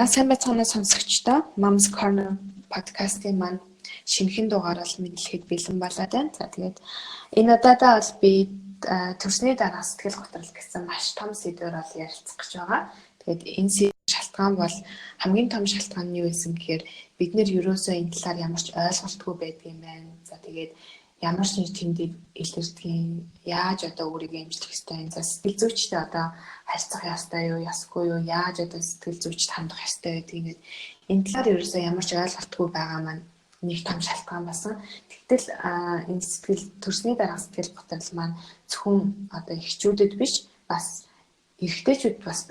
сайн байцгаана сонсогчдоо. Mom's Corner подкастын маань шинэхэн дугаараар мэдлэхэд бэлэн болоод байна. За тэгээд энэ удаадаа бол би төрсний дараа сэтгэл готрол гэсэн маш том сэдвээр бол ярилцах гэж байгаа. Тэгээд энэ шалтгаан бол хамгийн том шалтгаан нь юу байсан гэхээр бид нэр ерөөсөө энэ талаар ямар ч ойлголтгүй байдаг юм байна. За тэгээд ямар ч нэг тэмдэг илэрдгийн яаж одоо өөрийгөө эмчлэх ёстой юм. За сэтгэл зүйчтэй одоо харьцах ёстой юу, ёсгүй юу, яаж одоо сэтгэл зүйчд хандах ёстой гэдэг ингээд энэ талаар ерөөсөө ямар ч ойлголтгүй байгаа маань нэг том шалтгаан басан. Тэгтэл энэ сэтгэл төрсний дараа сэтгэл готрол маань зөвхөн одоо эхчүүдэд биш бас эрэгтэйчүүд бас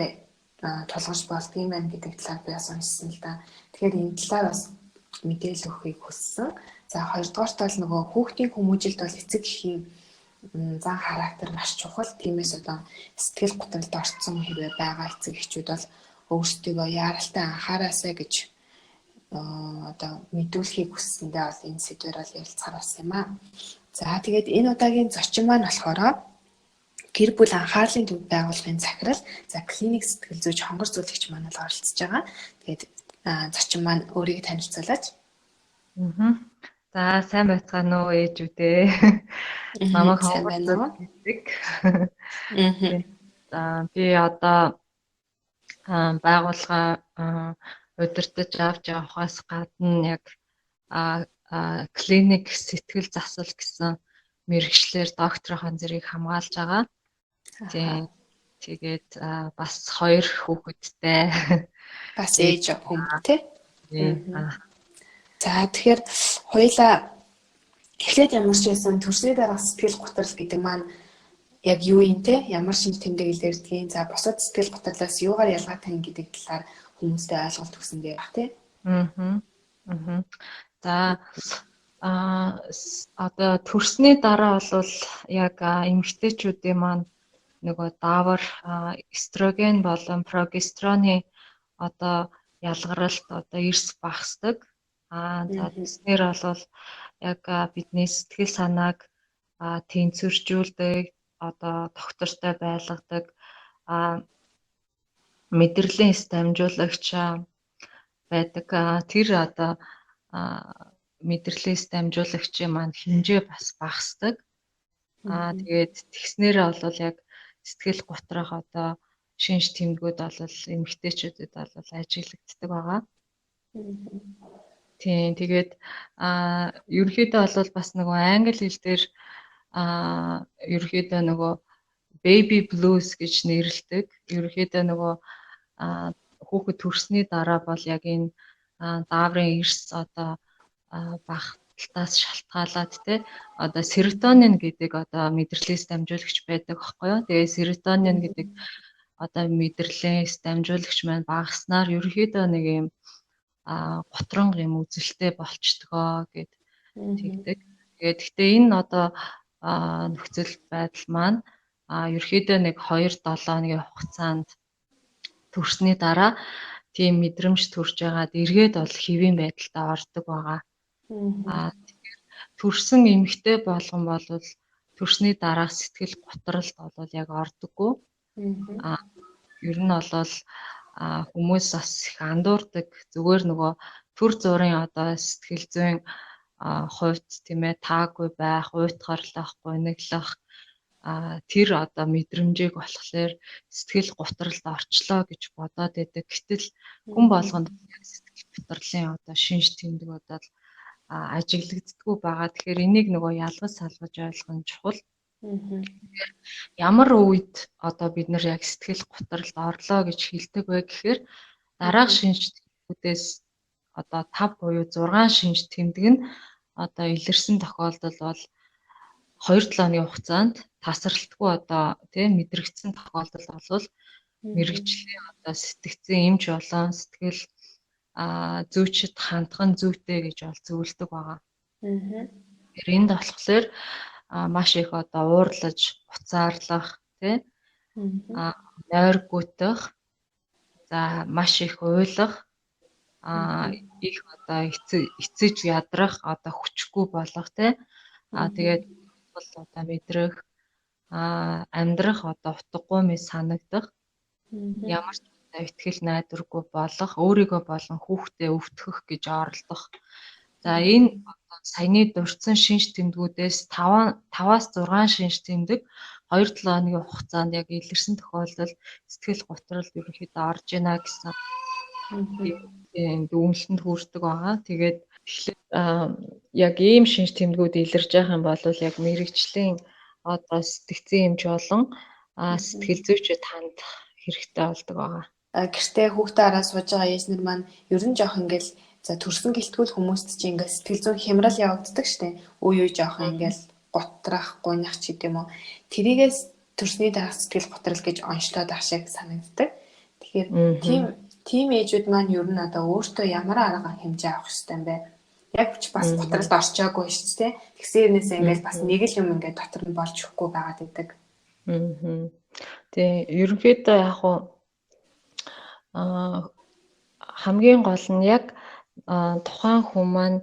тулгарч болдгийм байна гэдэг талаар би бас уншсан л да. Тэгэхээр энэ талаар бас мэдээлэл өгөхийг хүссэн. За хоёрдугаарт бол нөгөө хүүхдийн хүмүүжилд бол эцэг эхийн зан характер маш чухал. Тиймээс одоо сэтгэл готролд орсон хэрэг байгаа эцэг эхчүүд бол өөрсдөө яаралтай анхаараасай гэж одоо мэдүүлэхийг хүссэндээ бол энэ сэдвээр бол ярилцахаар бас юм аа. За тэгээд энэ удаагийн зочин маань болохоор гэр бүл анхаарлын төв байгууллагын захирал, за клиник сэтгэл зүйч хонгор зөвлөгч маань л оролцож байгаа. Тэгээд зочин маань өөрийгөө танилцуулаач. За сайн байцгаана уу ээжүүдээ. Намайг хонгор гэдэг. За би одоо байгууллага удирдах авч явахаас гадна яг клиник сэтгэл засал гэсэн мэргэжлэр докторийн зэргийг хамгаалж байгаа. Тэгээд бас 2 хүүхэдтэй. Бас ээж хүн тий. За тэгэхээр хоёулаа эхлээд ямар ч байсан төрсний дараа сэтгэл готрол гэдэг маань яг юу юм те? Ямар шинж тэмдэг илэрдгийг, за бусад сэтгэл готрлоос юугаар ялгаатай юм гэдэг талаар хүмүүстэй ойлголт өгсөндөө баг тий. За одоо төрсний дараа бол яг эмэгтэйчүүдийн маань нөгөө даавар эстроген болон прогестероны одоо ялгаралт одоо эрс багасдаг. За тэснэр бол яг бидний сэтгэл санааг тэнцвэржүүлдэг, одоо тогтвортой байлгадаг, мэдрэлийн дамжуулагч байдаг. Тэр одоо мэдрэлийн дамжуулагчийн маань хэмжээ бас багасдаг. Тэгээд тэгснэр бол яг сэтгэл готрох одоо шинж тэмдгүүд бол эмэгтэйчүүдэд бол ажиглагддаг байгаа. Тийм тэгээд ерөнхийдөө бол бас нөгөө англи хэл дээр ерөнхийдөө нөгөө baby blues гэж нэрлэдэг. Ерөнхийдөө нөгөө хүүхэд төрсний дараа бол яг энэ дааврын эрс одоо багталтаас шалтгаалаад те одоо серотонин гэдэг одоо мэдрэлийн дамжуулагч байдаг байхгүй юу. Тэгээ серотонин гэдэг одоо мэдрэлийн дамжуулагч маань багаснаар ерөнхийдөө нэг юм готрон юм үзэлтэй болчдгоо гэд тэгдэг. Тэгээд гэхдээ энэ одоо нөхцөл байдал маань ерөөхдөө нэг 2-7 хоногийн хугацаанд төрсний дараа тийм мэдрэмж төрж байгаад эргээд бол хэвийн байдалтай ордог байгаа. Тэгэхээр төрсэн эмэгтэй болгон бол төрсний дараах сэтгэл готролд бол яг ордоггүй. Ер нь бол хүмүүс бас их андуурдаг. Зүгээр нөгөө төр зургийн одоо сэтгэл зүйн хувьд тийм ээ таагүй байх, уйтгарлах, гуниглах тэр одоо мэдрэмжийг болохоор сэтгэл готролд орчлоо гэж бодоод байдаг. Гэтэл хүн болгонд сэтгэл готрлын одоо шинж тэмдгүүд бол ажиглагддаггүй байгаа. Тэгэхээр энийг нөгөө ялгаж салгаж ойлгох нь чухал. Ямар үед одоо бид нар яг сэтгэл готролд орлоо гэж хэлдэг вэ гэхээр дараах шинж тэмдгүүдээс одоо 5 буюу 6 шинж тэмдэг нь одоо илэрсэн тохиолдол бол 2-7 хоногийн хугацаанд тасралтгүй одоо тийм мэдрэгдсэн тохиолдол бол мэрэгжлийн одоо сэтгцэн эмч болон сэтгэл зүйчд хандхан зүйтэй гэж бол зөвлөдөг байгаа. Энд болохоор маш их одоо уурлаж, буцаарлах, тий нойр гүйтэх, за маш их уйлах, их одоо эцэж ядрах, одоо хүчгүй болох, тий тэгээд одоо мэдрэх, амьдрах одоо утгагүй мэт санагдах, ямар ч ихтгэл найдваргүй болох, өөрийгөө болон хүүхдээ өвтгөх гэж оролдох. За энэ саяны дурдсан шинж тэмдгүүдээс 5-аас 6 шинж тэмдэг 2-7 хоногийн хугацаанд яг илэрсэн тохиолдолд сэтгэл готролд ерөнхийдөө орж ийна гэсэн дүгнэлтэнд хүрдэг байгаа. Тэгээд яг ийм шинж тэмдгүүд илэрж байгаа юм бол яг мэрэгжлийн одоо сэтгцэн эмч болон сэтгэл зүйчэд хандах хэрэгтэй болдог байгаа. Гэртээ хүүхдээ хараа сууж байгаа ээжнэр маань ер нь жоох ингээл за төрсөн гэлтгүүл хүмүүст чинь ингээл сэтгэл зүйн хямрал явагддаг штэ. Үе үе жоох ингээл готрах, гунях ч гэдэм үү. Тэрийгээс төрсний дараах сэтгэл готрол гэж онцлоод ах шиг санагддаг. Тэгэхээр тийм ээжүүд маань ер нь одоо өөртөө ямар арга хэмжээ авах хэрэгтэй юм бэ? Яг ч бас готролд орчоогүй шүү дээ. Тэгсээрнээсээ ингээл бас нэг л юм ингээд дотор нь болж өгөхгүй байгаад байдаг. Тэгээ ерөнхийдөө яг хуу хамгийн гол нь яг тухайн хүн маань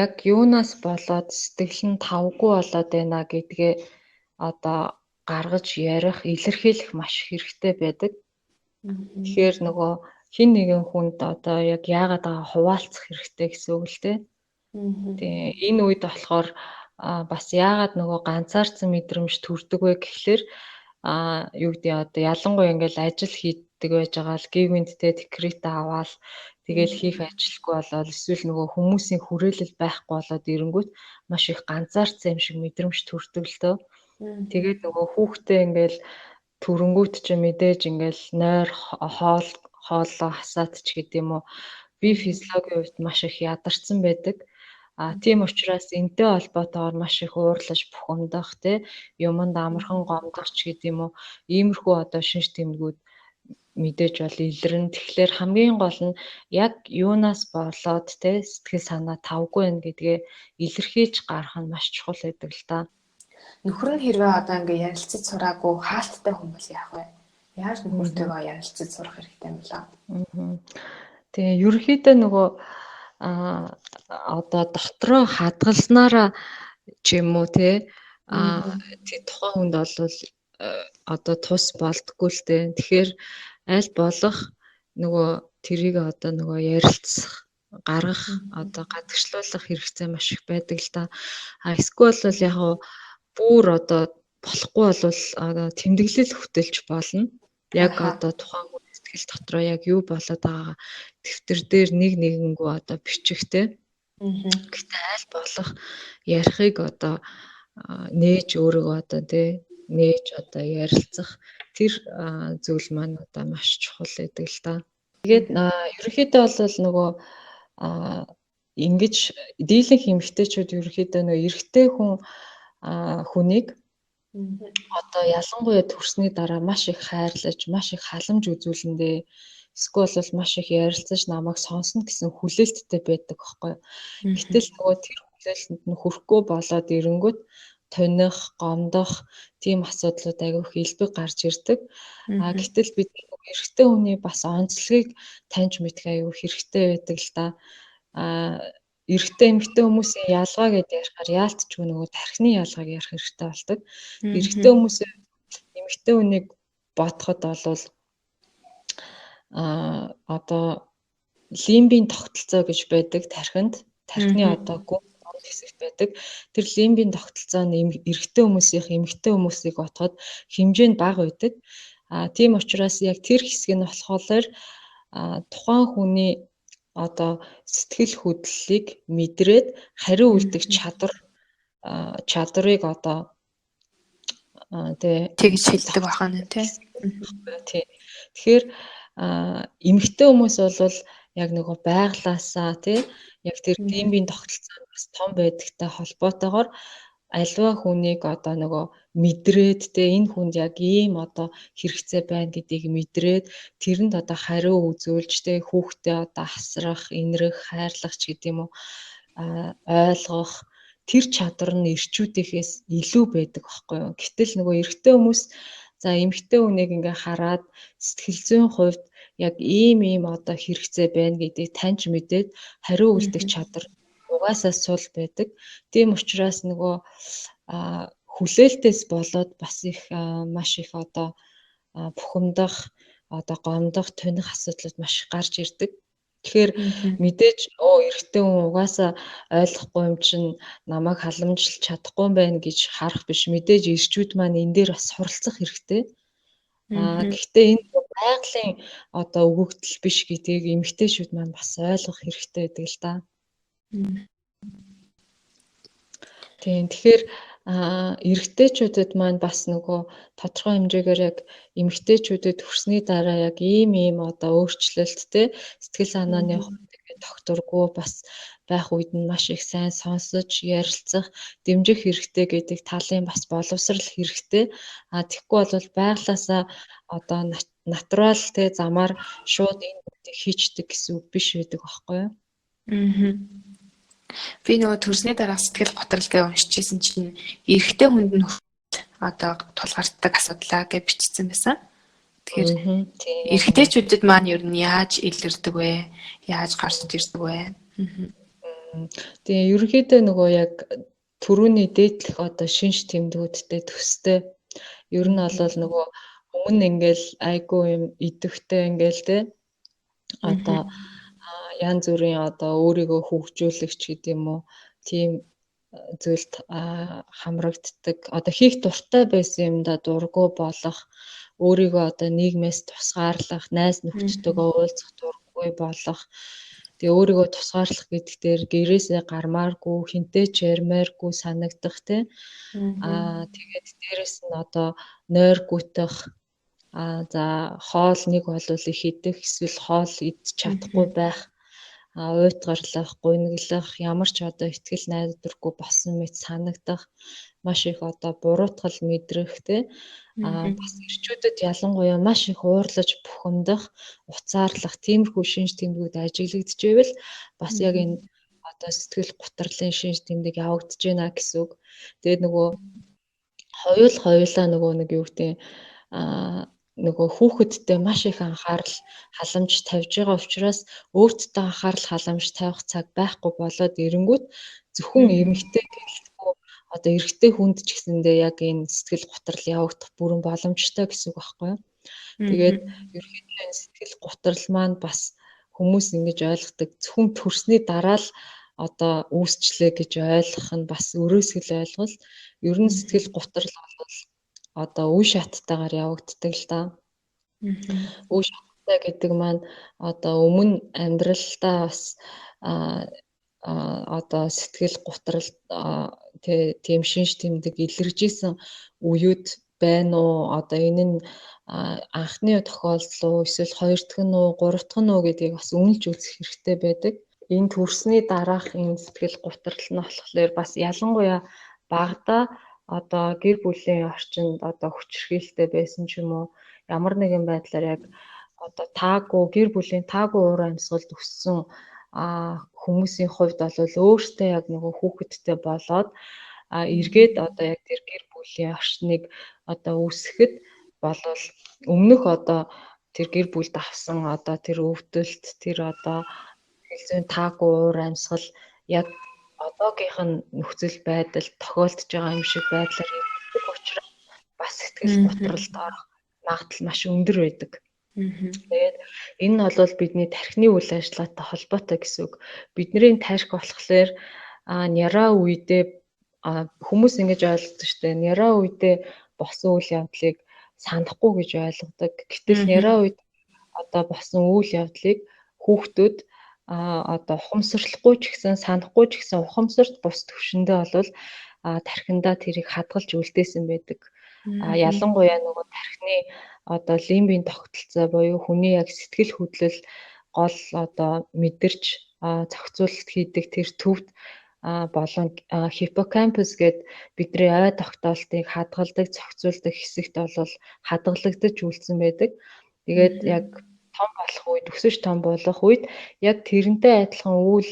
яг юунаас болоод сэтгэл нь тавгүй болоод байна гэдгээ одоо гаргаж ярих, илэрхийлэх маш хэрэгтэй байдаг. Тэгэхээр нөгөө хин нэгэн хүнд одоо яг яагаад байгаа хуваалцах хэрэгтэй гэсэн үг л дээ. Тэгээ энэ үед болохоор бас яагаад нөгөө ганцаарцсан мэдрэмж төрдөг вэ гэхлээр юу гэдэг одоо ялангуяа ингээл ажил хийдэг байж байгаа л гівэндтэй декрет аваад тэгэл хийх ажилгүй болоод эсвэл нөгөө хүмүүсийн хүрээлэл байхгүй болоод ирэнгүүт маш их ганцаарцсан юм шиг мэдрэмж төрдөг л дөө. Тэгээд нөгөө хүүхдээ ингээл төрөнгүүт ч мэдээж ингээл нойр хооллоо хасаад ч гэдэм үү бие физиологийн хувьд маш их ядарсан байдаг. Тийм учраас энтэй холбоотойгоор маш их уурлаж бухимдах юмд амархан гомдох ч гэдэм үү иймэрхүү одоо шинж тэмдгүүд мэдээж бол илэрнэ. Тэгэхээр хамгийн гол нь яг юунаас болоод сэтгэл санаа тавгүй байна гэдгээ илэрхийлж гарах нь маш чухал байдаг л та. Нөхөр нь хэрвээ одоо ингээ ярилцаж сураагүй хаалттай хүмүүс яах вэ? Яаж нөхөртөөгөө ярилцаж сурах хэрэгтэй юм болоо? Тэгээ ерөнхийдөө нөгөө одоо дотроо хадгалснараа ч юм уу тухайн хүнд бол одоо тус болдгоо л дээ. Тэгэхээр аль болох нөгөө тэрийг одоо нөгөө ярилцах, гаргах, одоо гадагшлуулах хэрэгцээ маш их байдаг л та. Эсвэл бол яг бүр одоо болохгүй бол тэмдэглэл хөтөлж болно. Яг одоо тухайн сэтгэл дотроо яг юу болоод байгаа дэвтэр дээр нэгэнгүү одоо бичихтэй. Гэтэ аль болох ярихыг одоо нээж өөрийгөө одоо нээж одоо ярилцах тэр зүйл маань одоо маш чухал байдаг л та. Тэгээд ерөнхийдөө бол нөгөө ингэж дийлэнх эмэгтэйчүүд ерөнхийдөө нөгөө эрэгтэй хүнийг одоо ялангуяа төрсний дараа маш их хайрлаж, маш их халамж үзүүлэндээ эсвэл бол маш их ярилцаж намайг сонсно гэсэн хүлээлттэй байдаг байхгүй юу. Гэтэл нөгөө тэр хүлээлтэнд нь хүрэхгүй болоод ирэнгүүт тоних, гомдох тийм асуудлууд айгүй их илбэг гарч ирдэг. Гэтэл бид эрэгтэй хүний бас онцлогийг таньж мэдэх айгүй хэрэгтэй байдаг л та. Эрэгтэй эмэгтэй хүмүүсийн ялгаа гэдээ ярихаар яалтчгүй нөгөө тархины ялгааг ярих хэрэгтэй болдог. Эрэгтэй хүмүүсээ эмэгтэй хүнийг бодоход болвол одоо лимбийн тогтолцоо гэж байдаг тархины одоо гүн хэсэг байдаг. Тэр лимбийн тогтолцоо нь эрэгтэй хүмүүсийн эмэгтэй хүмүүсийг бодоход хэмжээнд бага байдаг. Тийм учраас яг тэр хэсэг нь болохоор тухайн хүний одоо сэтгэл хөдлөлийг мэдрээд хариу үйлдэх чадварыг одоо тэгж хэлдэг байна тий. Тэгэхээр эмэгтэй хүмүүс бол яг нөгөө байглаасаа яг тэр лимбийн тогтолцоо бас том байдагтай холбоотойгоор альва хүнийг одоо нөгөө мэдрээд энэ хүнд яг ийм одоо хэрэгцээ байна гэдгийг мэдрээд тэрэнд одоо хариу үзүүлж хүүхдээ одоо асрах, инрэх, хайрлах ч гэдэм үү ойлгох тэр чадвар нь эрчүүдийнхээс илүү байдаг байхгүй юу. Гэтэл нөгөө эрэгтэй хүмүүс за эмэгтэй хүнийг ингээ хараад сэтгэл зүйн хувьд яг ийм одоо хэрэгцээ байна гэдгийг таньж мэдээд хариу үлдэх чадвар угаасаа сул байдаг. Тийм учраас нөгөө хүлээлтээс болоод бас их маш их одоо бухимдах одоо гомдох, туних асуудлууд маш их гарч ирдэг. Тэгэхээр Мгм. мэдээж эрэгтэй хүн угаасаа ойлгохгүй юм чинь намайг халамжилж чадахгүй юм байна гэж харах биш. Мэдээж ирчүүд маань энэ дээр бас суралцах хэрэгтэй. Мгм. Гэхдээ энэ байгалийн одоо өгөгдөл биш гэдгийг эмэгтэйчүүд маань бас ойлгох хэрэгтэй байдаг л да. Мгм. Тийм. Тэгэхээр эрэгтэйчүүдэд маань бас нөгөө тодорхой хэмжээгээр яг эмэгтэйчүүдэд хүрсний дараа яг ийм одоо өөрчлөлттэй сэтгэл санааны хувьд тогтургүй бас байх үед нь маш их сайн сонсож, ярилцах, дэмжих хэрэгтэй гэдэг талын бас боловсрал хэрэгтэй. Тэгэхгүй бол байглаасаа одоо натурал те замаар шууд энэ зүйлийг хийчдэг гэсэн үг биш байдаг байхгүй юу? Мгм. Би нөгөө төрсний дараах сэтгэл готролгээ уншижсэн чинь эрэгтэй хүнд нь одоо тулгардаг асуудлаа гэж бичсэн байсан. Тэгэхээр Тийм. эрэгтэйчүүдэд маань ер нь яаж илэрдэг вэ? Яаж гарч ирдэг вэ? Тэгээ ерөнхийдөө нөгөө яг төрөүний дээдлэх одоо шинж тэмдгүүдтэй төстэй. Ер нь бол нөгөө өмнө ингээл айгүй юм идэвхтэй ингээл те одоо янз бүрийн одоо өөрийгөө хөгжүүлэх ч гэдэг юм уу тийм зүйлд хамрагддаг. Одоо хийх дуртай байсан юмдаа дургүй болох, өөрийгөө одоо нийгмээс тусгаарлах, найз нөхдөдөө уулзах дургүй болох. Тэгээ өөрийгөө тусгаарлах гэдэг дээр гэрээсээ гармааргүй, хинтээ ч ярмааргүй санагдах тий. Тэгээд дээрэс нь одоо нойр гүтэх за хоол нэг бол их идэх, эсвэл хоол идэж чадахгүй байх, уйтгарлах, гуниглах, ямар ч одоо ихтгэл найдваргүй болсон мэт санагдах, маш их одоо буруутгал мэдрэх тий. Бас эрчүүдэд ялангуяа маш их уурлаж бухимдах, уцаарлах тиймэрхүү шинж тэмдгүүд ажиглагдчихвэл бас яг энэ одоо сэтгэл гутралын шинж тэмдэг явагдаж байна гэсэн үг. Тэгээд нөгөө хоёулаа нөгөө нэг юу гэдэг нөгөө хүүхэдтэй маш их анхаарал халамж тавьж байгаа учраас өөртөө анхаарал халамж тавих цаг байхгүй болоод ирэнгүүт зөвхөн эмэгтэй гэлтгүй одоо эрэгтэй хүнд ч гэсэндээ яг энэ сэтгэл гутрал явагдах бүрэн боломжтой гэсэн үг байхгүй юу? Тэгээд ерөнхийдөө энэ сэтгэл гутрал маань бас хүмүүс ингэж ойлгодог зөвхөн төрсний дараа л одоо үүсчлээ гэж ойлгох нь бас өрөөсгөл ойлголт. Ер нь сэтгэл гутрал бол одоо үе шаттайгаар явагддаг л да. Үе шаттай гэдэг маань одоо өмнө амьдралдаа бас одоо сэтгэл гутрал тийм шинж тэмдэг илэржсэн үеуд байна уу? Одоо энэ нь анхны тохиолдол уу, эсвэл хоёр дахь нь уу, гурав дахь нь уу гэдгийг бас үнэлж үзэх хэрэгтэй байдаг. Энэ төрсний дараах энэ сэтгэл гутрал нь болохоор бас ялангуяа багада одоо гэр бүлийн орчинд одоо хүчирхийлэлтэй байсан ч юм уу, ямар нэгэн байдлаар яг одоо гэр бүлийн таагүй уур амьсгалд өссөн хүмүүсийн хувьд бол өөртөө яг нөгөө хүүхэдтэй болоод эргээд одоо яг тэр гэр бүлийн орчныг одоо үүсгэхэд болвол өмнөх одоо тэр гэр бүлд авсан одоо тэр өвдөлт, тэр одоо хэлцэн таагүй уур амьсгал яг одоогийнх нь нөхцөл байдал тохиолдож байгаа юм шиг байдлаар явагддаг учраас бас сэтгэл гутралд орох магадлал маш өндөр байдаг. Тэгээд энэ нь бол бидний тархины үйл ажиллагаатай холбоотой гэсэн үг. Бидний тархи болохоор няраа үедээ хүмүүс ингэж ойлгодог шүү дээ. Няраа үедээ болсон үйл явдлыг санахгүй гэж ойлгодог. Гэтэл няраа үед одоо болсон үйл явдлыг хүүхдүүд одоо ухамсарлахгүй ч гэсэн санахгүй ч гэсэн ухамсарт бус төвшөндөө бол тархиндаа тэрийг хадгалж үлдээсэн байдаг. Ялангуяа нөгөө тархины одоо лимбийн тогтолцоо буюу хүний яг сэтгэл хөдлөл гол одоо мэдэрч зохицуулалт хийдэг тэр төвд болон хиппокампус гээд бидний ой тогтоолтыг хадгалдаг, зохицуулдаг хэсэгт бол хадгалагдаж үлдсэн байдаг. Тэгээд яг том болох үед, өсөж том болох үед яг тэрнтэй адилхан үйл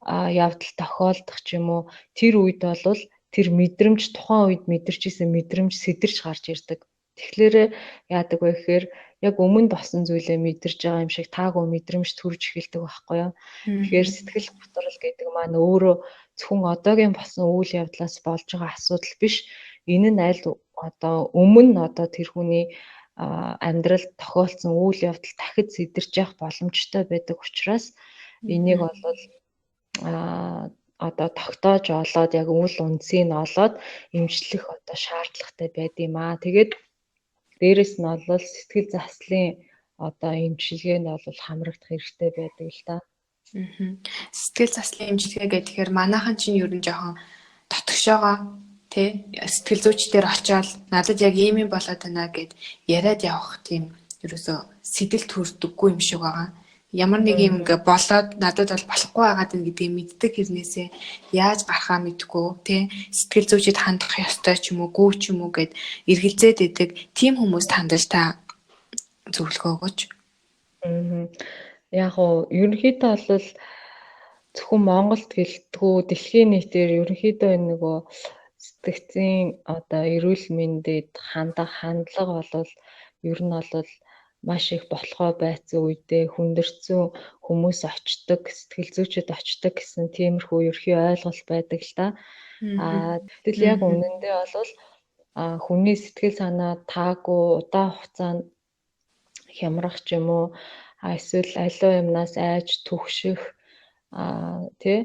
явдал тохиолдох ч юм уу, тэр үед бол тэр мэдрэмж тухайн үед мэдэрчсэн мэдрэмж сэтэрч гарч ирдэг. Тэгэхээр яадаг вэ гэхээр яг өмнө болсон зүйлээ мэдэрч байгаа юм шиг таагүй мэдрэмж төрж эхэлдэг байхгүй юу. Тэгэхээр сэтгэл готрол гэдэг маань өөрөө зөвхөн одоогийн болсон үйл явдлаас болж байгаа асуудал биш. Энэ нь аль одоо өмнө одоо тэр хүний амьдралд тохиолдсон үйл явдал дахид сэтэрч явах боломжтой байдаг учраас энийг бол одоо тогтоож олоод яг үл үндсийг нь олоод эмчлэх одоо шаардлагатай байд юм аа. Тэгээд дээрэс нь бол сэтгэл заслын одоо эмчилгээ нь бол хамрагдах хэрэгтэй байдаг л та. Сэтгэл заслын эмчилгээ гэхээр манайхан чинь ер нь жоохон дотгошоогоо тий сэтгэл зүйчдэр очиод надад яг ийм юм болоод байна гэд яриад явах тийм ерөөсө сэтэл төрдөггүй юм шиг байгаа. Ямар нэг юм ингээ болоод надад бол болохгүй байгаад байна гэдгийг мэддэг хэрнээсээ яаж гарахаа мэдгүй тий сэтгэл зүйчэд хандах ёстой ч юм уу гүү ч юм уу гэд эргэлзээд идэг тийм хүмүүст хандаж та зөвлөгөө өгөөч. Яг уу ерөнхийдөө бол зөвхөн Монголд гэлтгүү дэлхийн нийтээр ерөнхийдөө энэ нөгөө сэтгцийн одоо эрүүл мэндэд хандах хандлага бол ер нь бол маш их болохоо байцсан үедээ хүндэрсэн хүмүүс очдог, сэтгэл зүйчэд очдог гэсэн тиймэрхүү ерхий ойлголт байдаг л та. Гэтэл яг үнэндээ бол хүний сэтгэл санаа таагүй удаан хугацаанд хямрах ч юм уу эсвэл аливаа юмнаас айж түгших тий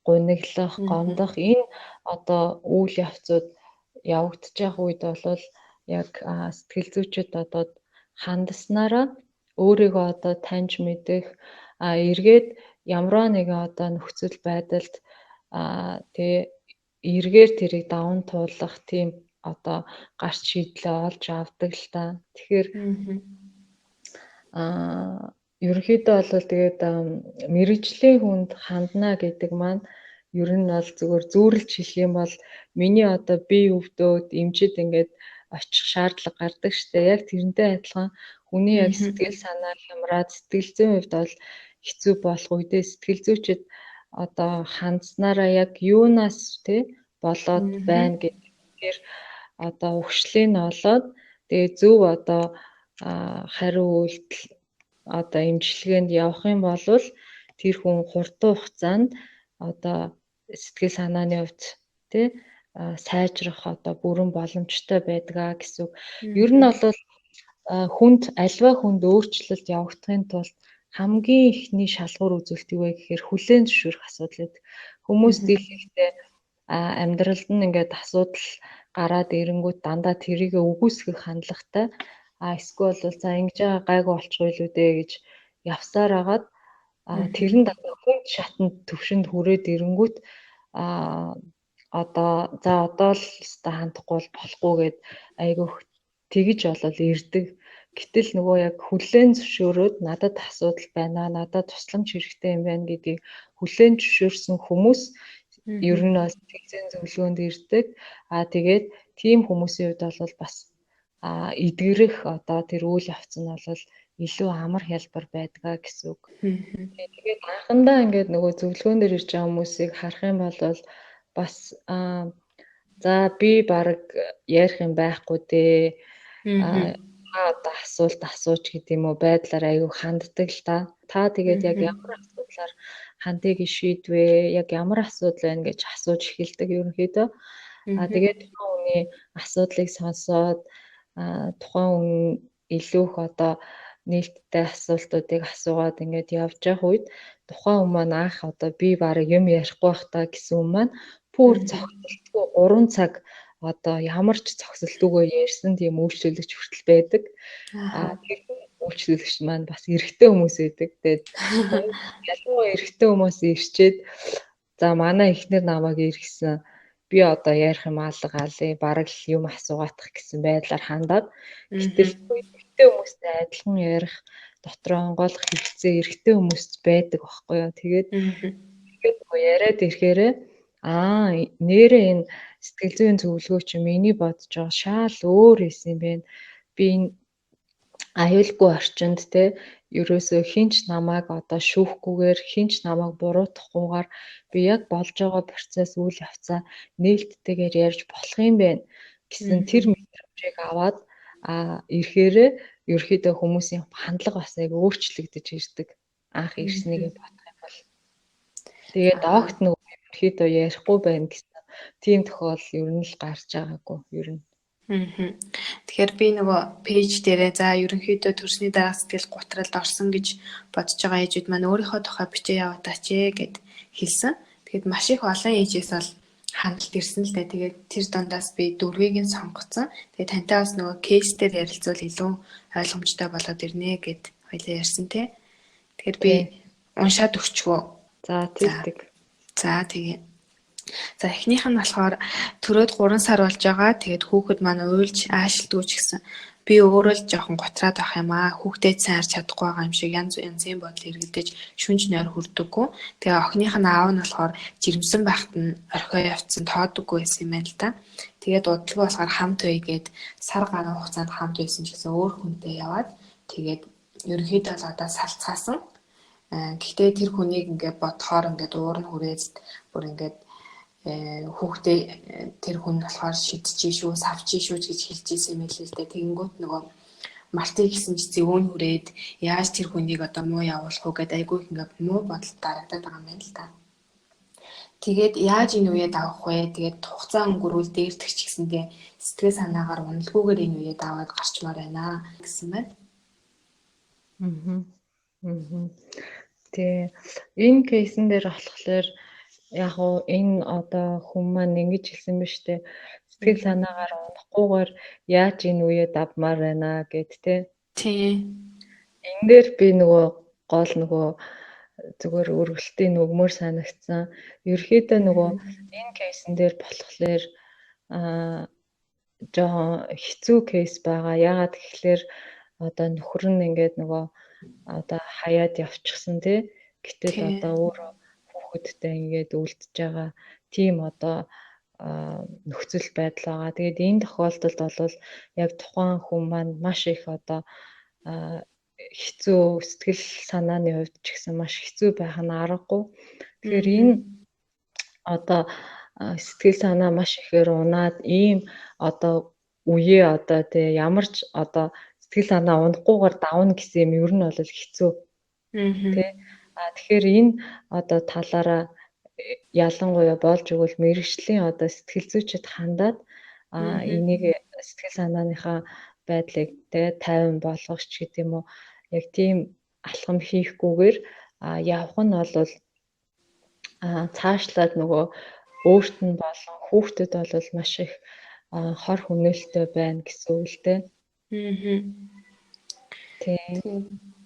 гуниглах, гомдох энэ одоо үйл явцууд явагдаж байх үед бол яг сэтгэл зүйчэд одоо хандаснараа өөрийгөө одоо таньж мэдэх эргээд ямарваа нэгэн одоо нөхцөл байдалд тий эргээр тэрийг даван туулах тийм одоо гарч шийдлээ олж авдаг л та. Тэгэхээр ерөнхийдөө бол тэгээд мэрэгжлийн хүнд хандна гэдэг маань ер нь бол зүгээр зүүрлж хэлэх юм бол миний одоо бие өвдөөд эмчэд ингээд очих шаардлага гардаг штэ. Яг тэрнтэй адилхан хүний яг сэтгэл санаа хямраад сэтгэл зүйн хувьд бол хэцүү болох үедээ сэтгэл зүйчэд одоо хандснараа яг юунаас тий болоод байна гэдгээр одоо ухшлыг нь олоод тэгээ зөв одоо хариу үйлдэл одоо эмчилгээнд явах юм бол тэр хүн хурдан хугацаанд одоо сэтгэл санааны хувьд тий сайжрах одоо бүрэн боломжтой байдаг гэсэн. Ер нь бол хүнд альва хүнд өөрчлөлт явагдахын тулд хамгийн ихний шалгуур үзүүлэлт юу вэ гэхээр хүлээн зөвшөөрөх асуудал байдаг. Хүмүүс дийлэнхдээ амьдралд нь ингээд асуудал гараад ирэнгүүт дандаа тэрийг үгүйсгэх хандлагатай. Эсвэл бол за ингэж байгаа гайгүй болчихгүй л үү дээ гэж явсаар агаад тэр нь дандаа хүнд шатанд төвшөнд хүрээд ирэнгүүт одоо за одоо л өстой хандахгүй болохгүй гэд айгүй тэгж болол ирдэг. Гэтэл нөгөө яг хүлээн зөвшөөрөөд надад асуудал байна, надад тусламж хэрэгтэй юм байна гэдгийг хүлээн зөвшөөрсөн хүмүүс ер нь бол сэтгэл зөвлөгөөнд ирдэг. Тэгээд тийм хүмүүсийн хувьд бол бас эдгэрэх одоо тэр үйл явц нь бол илүү амар хялбар байдгаа гэсэн үг. Тэгээд анхандаа ингээд нөгөө зөвлөгөөн дээр ирж байгаа хүмүүсийг харах юм бол бас за би баг ярих юм байхгүй дээ. Одоо асуулт асууж гэдэг юм уу байдлаар аягүй ханддаг л та. Та тэгээд яг ямар асуудлаар хандыг шийдвэ? Яг ямар асуудал байна гэж асууж эхэлдэг ерөнхийдөө. Тэгээд тухайн хүний асуудлыг сонсоод тухайн хүн илүү их одоо нээлттэй асуултуудыг асуугаад ингээд явж явах үед тухайн хүн маань анх одоо би барыг юм ярихгүй байх та гэсэн хүн маань бүр цогцолтгүй 3 цаг одоо ямар ч цогцолтгүй ярьсан тийм үйлчлүүлэгч хүртэл байдаг. Тэр үйлчлүүлэгч маань бас эрэгтэй хүмүүс байдаг. Тэгээд ялангуяа эрэгтэй хүмүүс ирчээд за манай эхнэр намайг иргэсэн би одоо ярих юм алгаалээ бараг л юм асуугаатах гэсэн байдлаар хандаад гэтэл эрэгтэй хүмүүстэй адилхан ярих дотроо онгойлгох хэрэгцээ эрэгтэй хүмүүст байдаг байхгүй юу. Тэгээд яриад ирэхээрээ нэрээ энэ сэтгэл зүйн зөвлөгөөч миний бодож байгаа шал өөр юм байна. Би энэ аюулгүй орчинд те ерөөсөө хинч намайг одоо шүүхгүйгээр хинч намайг буруутгахгүйгээр би яг болж байгаа процесс үйл явцаа нээлттэйгээр ярьж болох юм байна гэсэн тэр мэдрэмжийг аваад ирэхээрээ ерөөхдөө хүмүүсийн хандлага бас яг өөрчлөгдөж ирдэг. Анх ирснийг бодох юм бол тэгээд огт нөгөө ерөөхдөө ярихгүй байна гэсэн тийм тохиол ер нь л гарч байгаагүй ер нь. Тэгэхээр би нөгөө пэйж дээрээ за ерөнхийдөө төрсний дараа сэтгэл гутралд орсон гэж бодож байгаа ээжүүд маань өөрийнхөө тухай бичээ яваатаач гэд хэлсэн. Тэгэхэд маш их олон ээжээс бол хандлт ирсэн л дээ. Тэгээд тэр дундаас би дөрвийг нь сонгоцсон. Тэгээд тантай бас нөгөө кейс дээр ярилцвал илүү ойлгомжтой болоод ирнэ гэд хоёлаа ярьсан тий. Тэгэхээр би уншаад өгчгөө. За тэгдэг. За тэгээ. За эхнийх нь болохоор төрөөд 3 сар болж байгаа. Тэгээд хүүхэд маань уйлж аашилдгүй ч гэсэн би өөрөө л жоохон готраад байх юм аа. Хүүхдээ сайн харж чадахгүй байгаа юм шиг янз янзын бодол эргэлдэж шүнж нойр хүрдэггүй. Тэгээ охиных нь аав нь болохоор жирэмсэн байхад нь орхио явцсан тоодоггүй байсан юм байна л да. Тэгээд удалгүй болохоор хамт байгээд сар гаруй хугацаанд хамт байсан ч гэсэн өөр хүнтэй яваад тэгээд ерөнхийдөө л одоо салцгаасан. Гэхдээ тэр хүнийг ингээд бодохоор ингээд уур нь хүрээд бүр ингээд хүүхдээ тэр хүн болохоор шидчихээ шүү, савчээ шүү гэж хэлж ийсэн юм л л дээ. Тэгэнгүүт нөгөө мартыг гэсэн чи зөвөн хүрээд яаж тэр хүнийг одоо муу явуулах уу гэдэг айгүй ингээд муу бодол дарагдаад байгаа юм байна л да. Тэгээд яаж энэ үеэд авах вэ? Тэгээд хугацаа өнгөрүүл дээрдэх ч гэсэндээ сэтгэл санаагаар уналгүйгээр энэ үеэд аваад гарчмаар байна гэсэн байна. Тэгээ энэ кейсэн дээр болохоор яг уу энэ одоо хүн маань ингэж хэлсэн ба штэ сэтгэл санаагаар унахгүйгээр яаж энэ үеэд авмаар байна гэд тий. Энэ дээр би нөгөө гол нөгөө зүгээр өргөлтийн нөгмөр санагдсан. Ерөөхдөө нөгөө энэ кейсэн дээр болохоор жоохон хэцүү кейс байгаа. Яагаад гэвэл одоо нөхөр нь ингээд нөгөө одоо хаяад явчихсан тий. Гэтэл одоо өөрөө хүүхэдтэй ингээд үлдэж байгаа тийм одоо нөхцөл байдал байгаа. Тэгээд энэ тохиолдолд бол яг тухайн хүн маань маш их одоо хэцүү сэтгэл санааны хувьд ч гэсэн маш хэцүү байх нь аргагүй. Тэгэхээр энэ одоо сэтгэл санаа маш ихээр унаад ийм одоо үеэ одоо тий ямарч одоо сэтгэл санаа унахгүйгээр давна гэсэн юм ер нь бол хэцүү. Тий. Тэгэхээр энэ одоо талаараа ялангуяа болж өгвөл мэрэгжлийн одоо сэтгэл зүйчэд хандаад энийг сэтгэл санааныхаа байдлыг тий тайван болгох ч гэдэм үү яг тийм алхам хийхгүйгээр явах нь бол цаашлаад нөгөө өөрт нь болон хүүхдэд бол маш их хор хүнээлттэй байна гэсэн үг л дээ.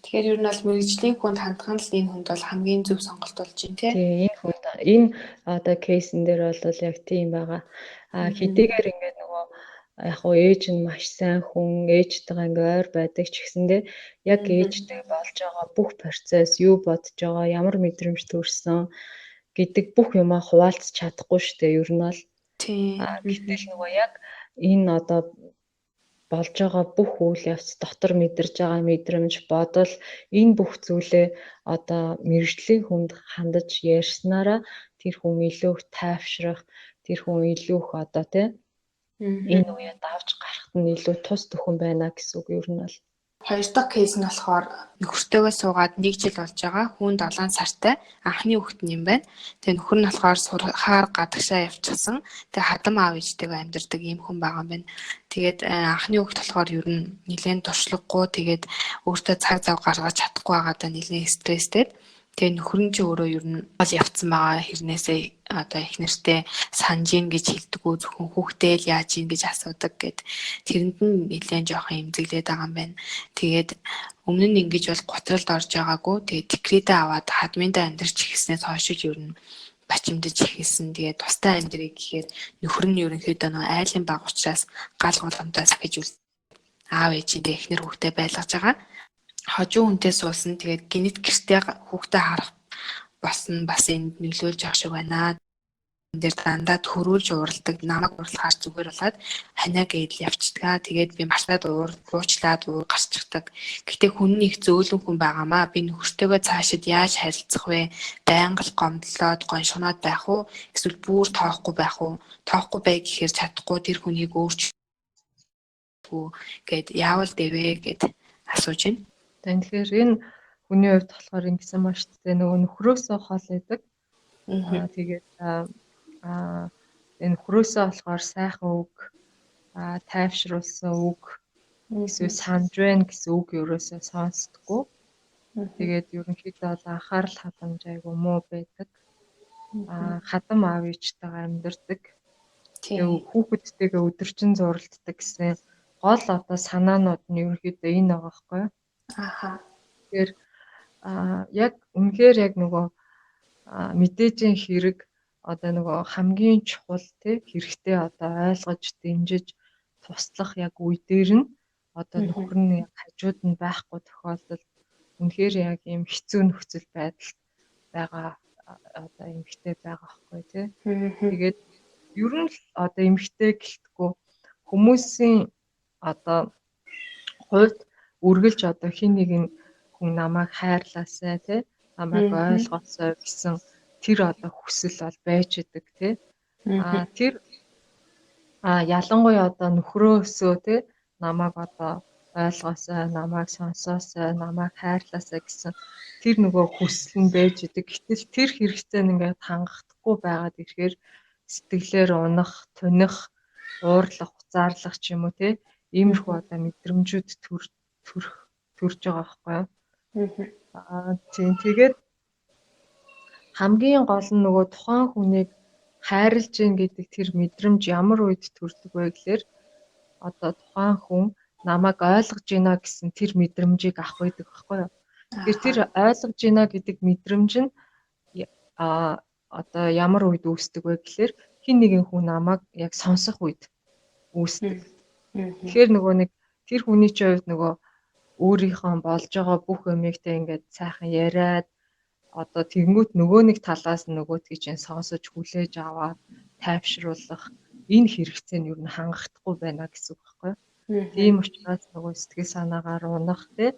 Тэгэхээр ер нь бол мэрэгжлийн хүнд хандах нь л энэ хүнд бол хамгийн зөв сонголт болж байна тий. Энэ хүнд энэ одоо кейсэн дээр бол яг тийм байгаа. Хэдийгээр ингээд нөгөө яг уу ээж нь маш сайн хүн, ээжтэйгээ ингээ ойр байдаг ч гэсэндээ яг ээжтэй болж байгаа бүх процесс, юу бодож байгаа, ямар мэдрэмж төрсөн гэдэг бүх юмаа хуваалцах чадахгүй шүү дээ. Ер нь бол гэтэл нөгөө яг энэ одоо болж байгаа бүх үйл явц дотор мэдэрж байгаа мэдрэмж бодол энэ бүх зүйлээ одоо мэрэгжлийн хүнд хандаж ярьснараа тэр хүн илүү их тайвшрах, тэр хүн илүү их одоо тий энэ үеэд давж гарахт нь илүү тус төхөн байна гэсэн үг ер нь бол. Хоёр дахь кейс нь болохоор нөхөртөөгөө суугаад 1 жил болж байгаа. Хүн 7 сартай анхны хүүхэд нь юм байна. Тэгээ нөхөр нь болохоор сурахаар гадагшаа явчихсан. Тэгээ хадам аав ээжтэйгээ амьдардаг ийм хүн байгаа юм байна. Тэгээд анхны хүүхэд болохоор ер нь нэлээд туршлагагүй тэгээд өөртөө цаг зав гаргаж чадахгүй байгаадаа нэлээд стресстэй. Тэгээ нөхөр нь ч өөрөө ер нь бол явцсан байгаа хэрнээсээ одоо их нэртэй санаж ийн гэж хэлдэггүй зөвхөн хүүхдээ л яаж ийн гэж асуудаг гэд тэрэнд нь нэлээд жоохон эмзэглээд байгаа юм байна. Тэгээд өмнө нь ингэж бол готролд орж байгаагүй. Тэгээд декретээ аваад хадминдаа амьдарч ихснээс хойш ер нь бачимдаж ихсэн. Тэгээд тустай амьдрыг гэхээр нөхөр нь ерөнхийдөө нэг айлын баг учраас гал голомтоос гэж аав ээжиндээ эхнэр хүүхдээ байлгаж байгаа. Хожуу хүнтэй суусан. Тэгээд гинэт гэртээ хүүхдээ харах болсон бас энд нөлөөлж ах шиг байна. Энд дээр дандаа төрүүлж уралдаг, намайг уралхаар зүгээр болоод ханаа гээд явцдаг. Тэгээд би мартаад уучлаад гарчихдаг. Гэхдээ хүн нэг зөөлөн хүн байгаамаа. Би нөхөртөөгөө цаашид яаж харилцах вэ? Байнга л гомдлоод, гоншгоноод байх уу? Эсвэл бүр тоохгүй байх уу? Тоохгүй бай гэхээр чадахгүй тэр хүнийг өөрчлөх гээд яавал дэвэ гэд асууж байна. Тэгэхээр энэ хүний хувьд болохоор ингэсэн маш тэ нөгөө нөхрөөсөө хол идэг. Тэгээд энэ нөхрөөсөө болохоор сайхан үг тайвшруулсан үг эсвэл санаж байна гэсэн үг ерөөсөө сонсдоггүй. Тэгээд ерөнхийдөө бол анхаарал хадамж айгу муу байдаг. Хадам аав ээжтэйгээ амьдардаг. Тэгээд хүүхэдтэйгээ өдөржин зуралддаг гэсэн гол одоо санаанууд нь ерөнхийдөө энэ байгаа байхгүй юу? Тэгэхээр яг үнэхээр яг нөгөө мэдээжийн хэрэг одоо нөгөө хамгийн чухал хэрэгтэй одоо ойлгож дэмжиж туслах яг үе дээр нь одоо нөхөр нь яг хажууд нь байхгүй тохиолдолд үнэхээр яг ийм хэцүү нөхцөл байдалд байгаа одоо эмэгтэй байгаа байхгүй тий. Тэгээд ер нь л одоо эмэгтэй гэлтгүй хүмүүсийн одоо хувьд үргэлж одоо хин нэгэн хүн намайг хайрлаасай тий намайг ойлгоосой гэсэн тэр одоо хүсэл бол байж идэг тий. Тэр ялангуяа одоо нөхрөөсөө тий намайг одоо ойлгоосой, намайг сонсоосой, намайг хайрлаасай гэсэн тэр нөгөө хүсэл нь байж идэг. Гэтэл тэр хэрэгцээнд ингээд хангахдаггүй байгаад ирэхээр сэтгэлээр унах, туних, уурлах, уцаарлах ч юм уу тий иймэрхүү одоо мэдрэмжүүд төрж байгаа байхгүй юу? Тийм тэгээд хамгийн гол нь нөгөө тухайн хүнийг хайрлж гин гэдэг тэр мэдрэмж ямар үед төрдөг вэ гэхээр одоо тухайн хүн намайг ойлгож байна гэсэн тэр мэдрэмжийг авах байдаг байхгүй юу? Тэгэхээр тэр ойлгож байна гэдэг мэдрэмж нь одоо ямар үед үүсдэг вэ гэхээр хин нэгэн хүн намайг яг сонсох үед үүсдэг. Тэгэхээр нөгөө нэг тэр хүний чинь хувьд нөгөө өөрийнхөө болж байгаа бүх юмэгтэй ингээд сайхан яриад одоо тэгэнгүүт нөгөө нэг талаас нь нөгөөдгийг чинь сонсож хүлээж аваад тайвшруулах энэ хэрэгцээ нь юу н хангахдаггүй байна гэсэн үг байхгүй юу? Тийм учраас нөгөө сэтгэл санаагаар унах тий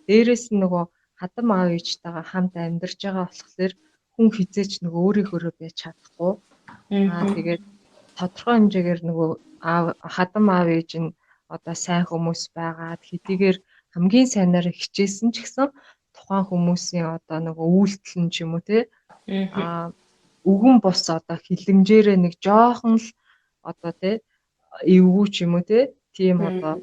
дээрэс нь нөгөө хадам аав ээжтэйгээ хамт амьдарч байгаа болохоор хүн хизээч нөгөө өөрийнхөө байж чадахгүй. Тэгээд тодорхой хэмжээгээр нөгөө хадам аав ээж нь одоо сайн хүмүүс байгаад хэдийгээр хамгийн сайнаар хичээсэн ч гэсэн тухайн хүмүүсийн одоо нөгөө үйлдэл нь ч юм уу те өвгөн бус одоо хилэмжээрээ нэг жоохон л одоо те эвгүй ч юм уу те тийм одоо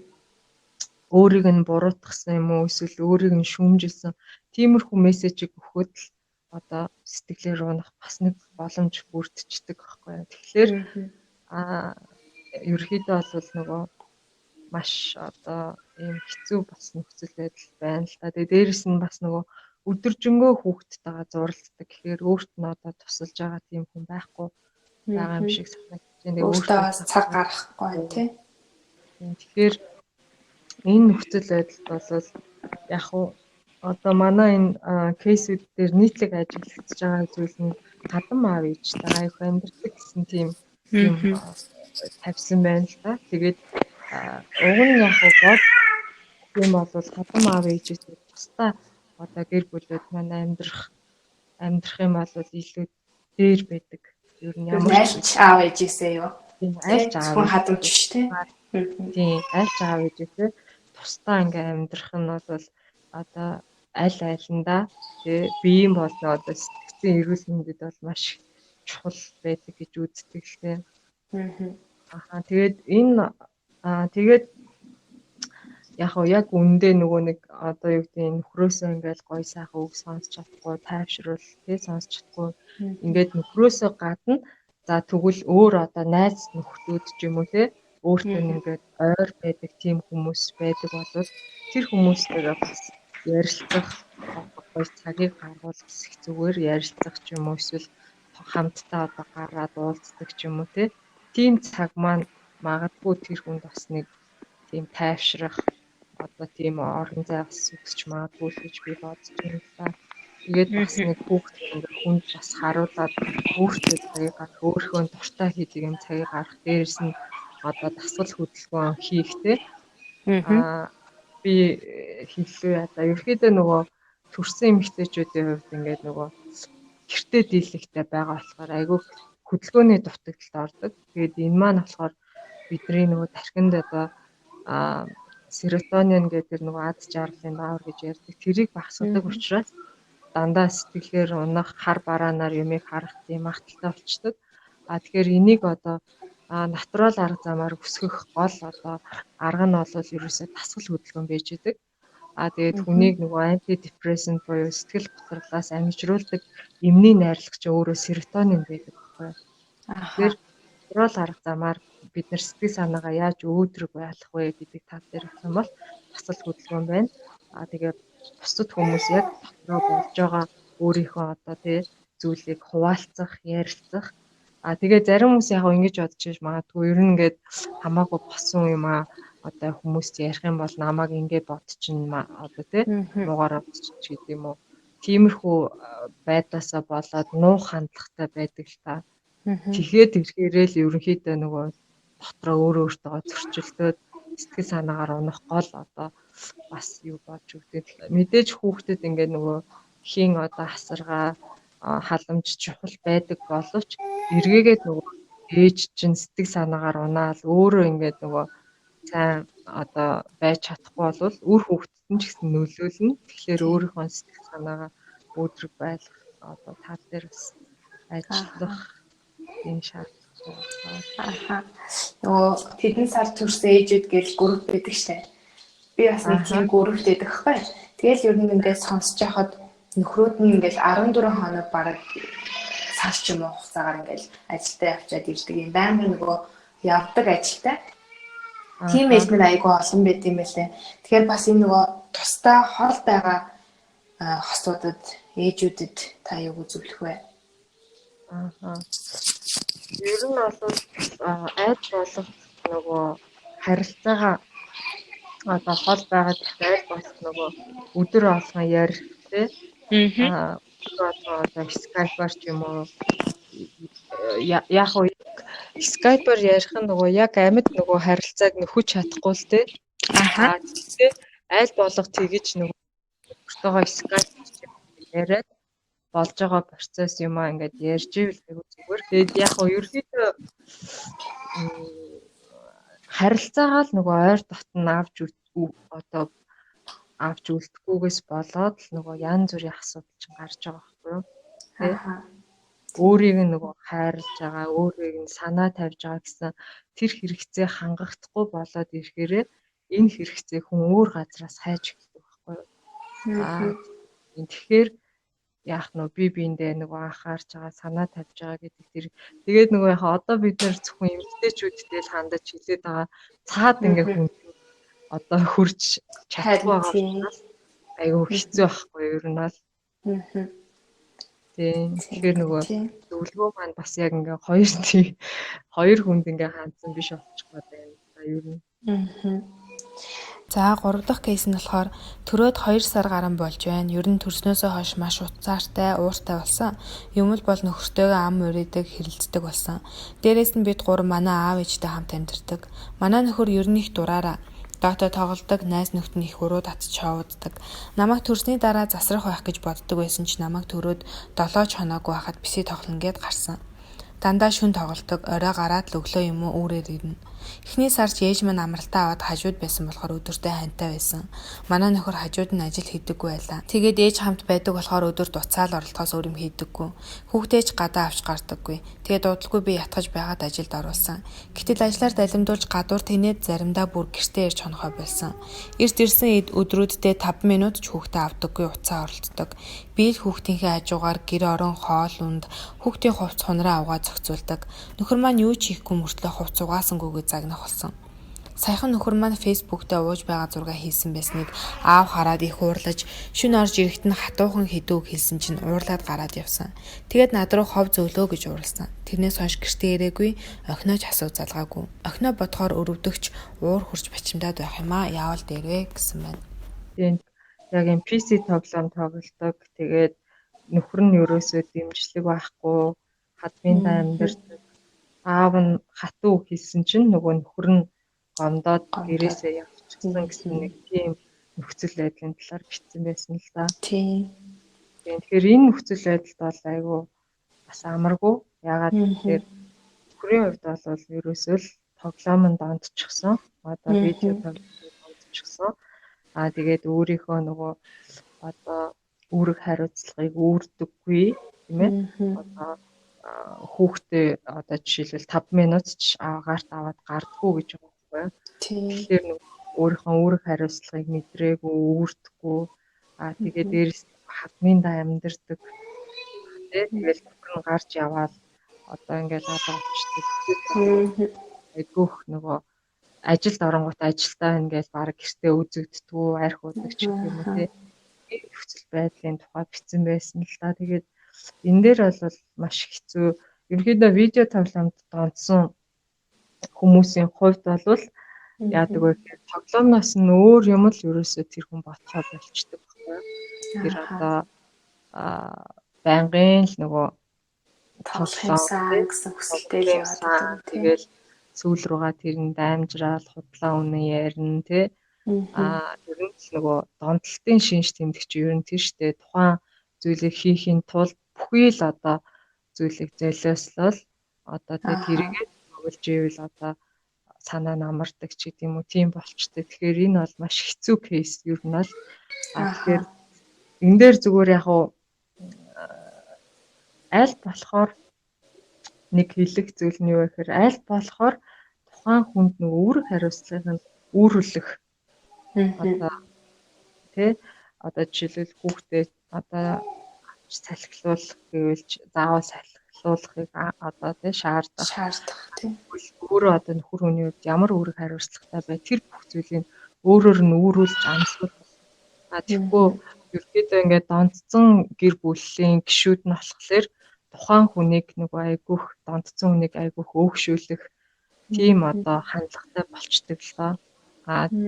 өөрийг нь буруутгасан юм уу эсвэл өөрийг нь шүүмжилсэн тиймэрхүү мессежийг өгөхөд л одоо сэтгэлээр унах бас нэг боломж бүрдчихдэг байхгүй юу. Тэгэхээр ерөөхдөө бол нөгөө маш одоо ийм хэцүү бас нөхцөл байдал байна л да. Тэгээ дээрэс нь бас нөгөө өдөржингөө хүүхдтэйгээ зуралддаг гэхээр өөрт нь одоо тусалж байгаа тийм хүн байхгүй байгаа юм шиг санагдаж байна. Өөртөө бас цаг гаргахгүй тий. Тэгэхээр энэ нөхцөл байдалд бол яг уу одоо манай энэ кейсүүд дээр нийтлэг ажиглагдж байгаа зүйл нь хадам аав ээжтэй их амьддаг гэсэн тийм тавьсан байна л да. Тэгээд уг нь яг бол тийм бол хадам аав ээжтэй тусдаа одоо гэр бүлүүд манай амьдрах юм бол илүү дээр байдаг. Ер нь ямар айлч аав ээжээсээ юу? Тийм айлч аав хадамж биш тий. Тийм айлч аав ээжээсээ тусдаа ингээ амьдрах нь бол одоо аль айлндаа тий биеийн болон одоо сэтгцийн эрүүл мэндэд бол маш чухал байдаг гэж үздэг л тий. Тэгээд энэ тэгээд яг үндэ нөгөө нэг одоо юу гэдэг нь нөхрөөсөө ингээл гоё сайхан үг сонсч чадахгүй тайвшруул тий сонсч чадахгүй ингээд нөхрөөсөө гадна за тэгвэл өөр одоо найз нөхдүүд ч юм уу тий өөртөө ингээд ойр байдаг тийм хүмүүс байдаг бол тэр хүмүүстэйгээ бас ярилцах гоё цагийг гаргуул хэсэг зүгээр ярилцах ч юм уу эсвэл хамтдаа одоо гараад уулздаг ч юм уу тий тийм цаг маань магадгүй тэр хүнд бас нэг тийм тайвшрах одоо тийм орон зай бас үсч магадгүй гэж би бодож байна л да. Тэгээд бас нэг хүүхд хүнд бас харуулад өөртөө цагийг гаргах, өөрийнхөө дуртай хийдэг юм цагийг гаргах, дээрэс нь одоо дасгал хөдөлгөөн хийх те. Би хэллээ одоо ерөөхдөө нөгөө төрсэн эмэгтэйчүүдийн хувьд ингээд нөгөө гэртээ дийлэгтэй байгаа болохоор айгүй хөдөлгөөний дутагдалд ордог. Тэгээд энэ маань болохоор бидний нөгөө тархинд одоо серотонин гэдэг нөгөө ад жаргалын даавар гэж ярьдаг. Тэрийг багасгадаг учраас дандаа сэтгэлээр унах, хар бараанаар юмыг харах тийм магадaltaй болчдөг. Тэгэхээр энийг одоо натурал арга замаар өсгөх гол одоо арга нь бол ерөөсөө дасгал хөдөлгөөн байж идэг. Тэгээд хүнийг нөгөө антидепрессант буюу сэтгэл готролоос амжруулдаг эмний найрлагч өөрөө серотонин байдаг байхгүй юу. Тэгэхээр натурал арга замаар бид нар сэтгэл санаагаа яаж өөдрөг байлгах вэ гэдэг тал дээр гэх юм бол дасгал хөдөлгөөн байна. Тэгээд бусдад хүмүүс яг дотроо болж байгаа өөрийнхөө одоо тий зүйлийг хуваалцах, ярилцах. Тэгээд зарим хүмүүс яг ингэж бодож иж магадгүй ер нь ингээд хамаагүй босон юм одоо хүмүүст ярих юм бол намайг ингээд бодчихно одоо тий муугаараа бодчих гэдэг юм уу. Тиймэрхүү байдлаасаа болоод нуух хандлагатай байдаг л та. Тэгэхээр ирэхээрээ л ерөнхийдөө нөгөө дотроо өөртөө зөрчилдөд сэтгэл санаагаар унах гол одоо бас юу болж өгдөг. Мэдээж хүүхдэд ингээд нөгөө хийн одоо асаргаа халамж чухал байдаг боловч эргээгээд нөгөө ээж чинь сэтгэл санаагаар унаал өөрөө ингээд нөгөө сайн одоо байж чадахгүй болвол үр хүүхдэд нь ч гэсэн нөлөөлнө. Тэгэхээр өөрийнхөө сэтгэл санаагаа өөдрөг байлгах одоо тал дээр бас ажиллах юм шаардлагатай. Нөгөө тэдэн сар төрсэн ээжүүд гэж групп байдаг штэ. Би бас нэг тийм группт байдаг хгүй. Тэгэл ер нь ингээд сонсож байхад нөхрөөд нь ингээд 14 хоног бараг сар ч юм уу хугацаагаар ингээд ажилдаа явчаад ирдэг юм. Байнга нөгөө явдаг ажилдаа. Тийм ээж минь айгүй олон байт юм байлээ. Тэгэхээр бас энэ нөгөө тусдаа хол байгаа хосуудад ээжүүдэд та юу үзүүлэх вэ? Ер нь бол айд болох нөгөө харилцаагаа одоо хол байгаа гэхдээ айд болох нөгөө өдөр болгон ярих тий. Одоо скайпаар ч юм уу яг уу скайпаар ярих нь нөгөө яг амьд нөгөө харилцааг нөхөж чадахгүй л тий. Гэхдээ аль болох тэгэж нөгөө өөртөөгөө скайп яриад болж байгаа процесс юм ингээд ярьж ивэл зүгээр. Тэгээд яг нь ерөөхдөө харилцаагаа л нөгөө ойр дотн одоо авч үлдэхгүйгээс болоод л нөгөө янз бүрийн асуудал чинь гарч байгаа байхгүй юу? Тэ? Өөрийг нөгөө хайрлаж байгаа, өөрийг нь санаа тавьж байгаа гэсэн тэр хэрэгцээ хангахдахгүй болоод ирэхээрээ энэ хэрэгцээ хүн өөр газраас хайж эхэлдэг байхгүй юу? Тэгэхээр яах нь би биэндээ нөгөө анхаарч байгаа, санаа тавьж байгаа гэдэг тэр. Тэгээд нөгөө яхаа одоо бид нэр зөвхөн эмэгтэйчүүдтэй л хандаж хилээд байгаа. Цаад ингээ хүн одоо хурж чадахгүй байгаа учраас айгүй хэцүү байхгүй юу ер нь бол. Тийм. Тэгэхээр нөгөө зөвлөгөө маань бас яг ингээ хоёр хүнд ингээ хандсан биш болчихгоо байна. Ер нь. За 3 дахь кейс нь болохоор төрөөд 2 сар гарan болж байна. Ер нь төрснөөсөө хойш маш уцаартай, ууртай болсон. Юм л бол нөхөртөөгөө ам урийдаг, хэрэлцдэг болсон. Дээрээс нь бид 3 манай аав ээжтэй хамт амьдардаг. Манай нөхөр ер нь их дураараа доотоо тоглодог, найз нөхд нь их уруу татж шоуддаг. Намайг төрсний дараа засрах байх гэж боддог байсан ч намайг төрөөд 7 хоног байхад биси тоглоно гэд гарсан. Дандаа шүн тоглодог, орой гараад л өглөө юм уу үүрээр ирнэ. Эхний сарч ээж минь амралтаа аваад хажууд байсан болохоор өдөртөө хантай байсан. Манай нөхөр хажууд нь ажил хийдэггүй байлаа. Тэгээд ээж хамт байдаг болохоор өдөр дуцаал оролдохоос өөр юм хийдэггүй. Хүүхдээж гадаа авч гардаггүй. Тэгээд удалгүй би ятгаж байгаад ажилд оруулсан. Гэтэл ажлаар далимдуулж гадуур тэнээд заримдаа бүр гэртээ ирж хонохоо болсон. Эрт ирсэн өдрүүддээ 5 минут ч хүүхдээ авдаггүй уцаа оролддог. Би л хүүхдийнхээ хажуугаар гэр орон хоол унд хүүхдийн хувцс хунраа авгаа зохицуулдаг. Нөхөр маань юу ч хийхгүй мөртлөө хувцс угаасангүйгээ загнах болсон. Саяхан нөхөр маань фэйсбүүк дээр ууж байгаа зураг хийсэн байсныг аав хараад их уурлаж шүн орж ирэхэд нь хатуухан хэдүүг хэлсэн чинь уурлаад гараад явсан. Тэгээд над руу хов зөөлөө гэж уурлсан. Тэрнээс хойш гэртээ ирээгүй, охинооч асуу залгаагүй. Охиноо бодохоор өрөвдөгч уур хурж бачимдаад байх юм аа. Яавал дээрвэ гэсэн байна. Тийм. Яг юм PC тоглоом тоглодог. Тэгээд нөхөр нь ерөөсөө дэмжлэг байхгүй, хадминдаа амьдардаг. Аав нь хатуу хэлсэн чинь нөгөө нөхөр нь гомдоод гэрээсээ явчихсан гэсэн нэг тийм нөхцөл байдлын талаар бичсэн байсан л да. Тийм. Тэгэхээр энэ нөхцөл байдалд бол айгүй бас амаргүй. Ягаад гэхээр нөхрийн хувьд бол ерөөсөө л тоглоомонд ондчихсон. Одоо видео тоглоомонд ондчихсон. Тэгээд өөрийнхөө нөгөө одоо үүрэг хариуцлагыг үүрдэггүй тийм ээ. Одоо хүүхдээ одоо жишээлбэл 5 минут ч агаарт аваад гардггүй гэж байгаа байхгүй юу. Тийм. Тэгэхээр нөгөө өөрийнхөө үүрэг хариуцлагыг мэдрээгүй, үүрдэхгүй тэгээ дээрээс хадминдаа амьдэрдэг. Тэгэл нөхөр нь гарч яваал одоо ингээл алга болчдөг. Айгүйх нөгөө ажилд оронгууд ажилдаа ингээл баг гэртээ үзэгддгүү, арх удаг ч гэх юм уу тий. Энэ нөхцөл байдлын тухай бичсэн байсан л да. Тэгээд энэ дээр бол маш хэцүү. Ерөнхийдөө видео тоглоомд донцсон хүмүүсийн хувьд бол яадаг вэ гэхээр тоглоомноос нь өөр юм л ерөөсөө тэр хүн ботхоо болчдөг байхгүй юу. Тэр одоо байнгын л нөгөө тоглоом гэсэн хүсэлтэй л яваад тийм. Тэгэл сүүл рүүгээ тэр нь даймжраал худлаа үнэ ярина тий. Ер нь л нөгөө донтолтын шинж тэмдэг чи ер нь тэр штэ тухайн зүйлийг хийхин тулд бүхий л одоо зүйлийг золиослол одоо тэрийгээ өгүүлж ивэл одоо санаа намардаг ч гэдэм үү тийм болчтой. Тэгэхээр энэ бол маш хэцүү кейс ер нь бол. Тэгэхээр энэ дээр зүгээр яг уу аль болохоор нэг хэлэх зүйл нь юу вэ гэхээр аль болохоор тухайн хүнд нөгөө үүрэг хариуцлагыг нь үүрүүлэх одоо тий одоо жишээлбэл хүүхдээ одоо салхилуулах гэвэл заавал салхилуулахыг одоо тий шаардах тий өөрөө одоо нөхөр хүний хувьд ямар үүрэг хариуцлагатай бай тэр бүх зүйлийг өөрөөр нь үүрүүлж амсгал тэгэхгүй ерөөдөө ингээд донцсон гэр бүлийн гишүүд нь болохоор тухайн хүнийг нөгөө айгүйх донцсон хүнийг айгүйх өөгшүүлэх тийм одоо хандлагатай болчдөг л доо.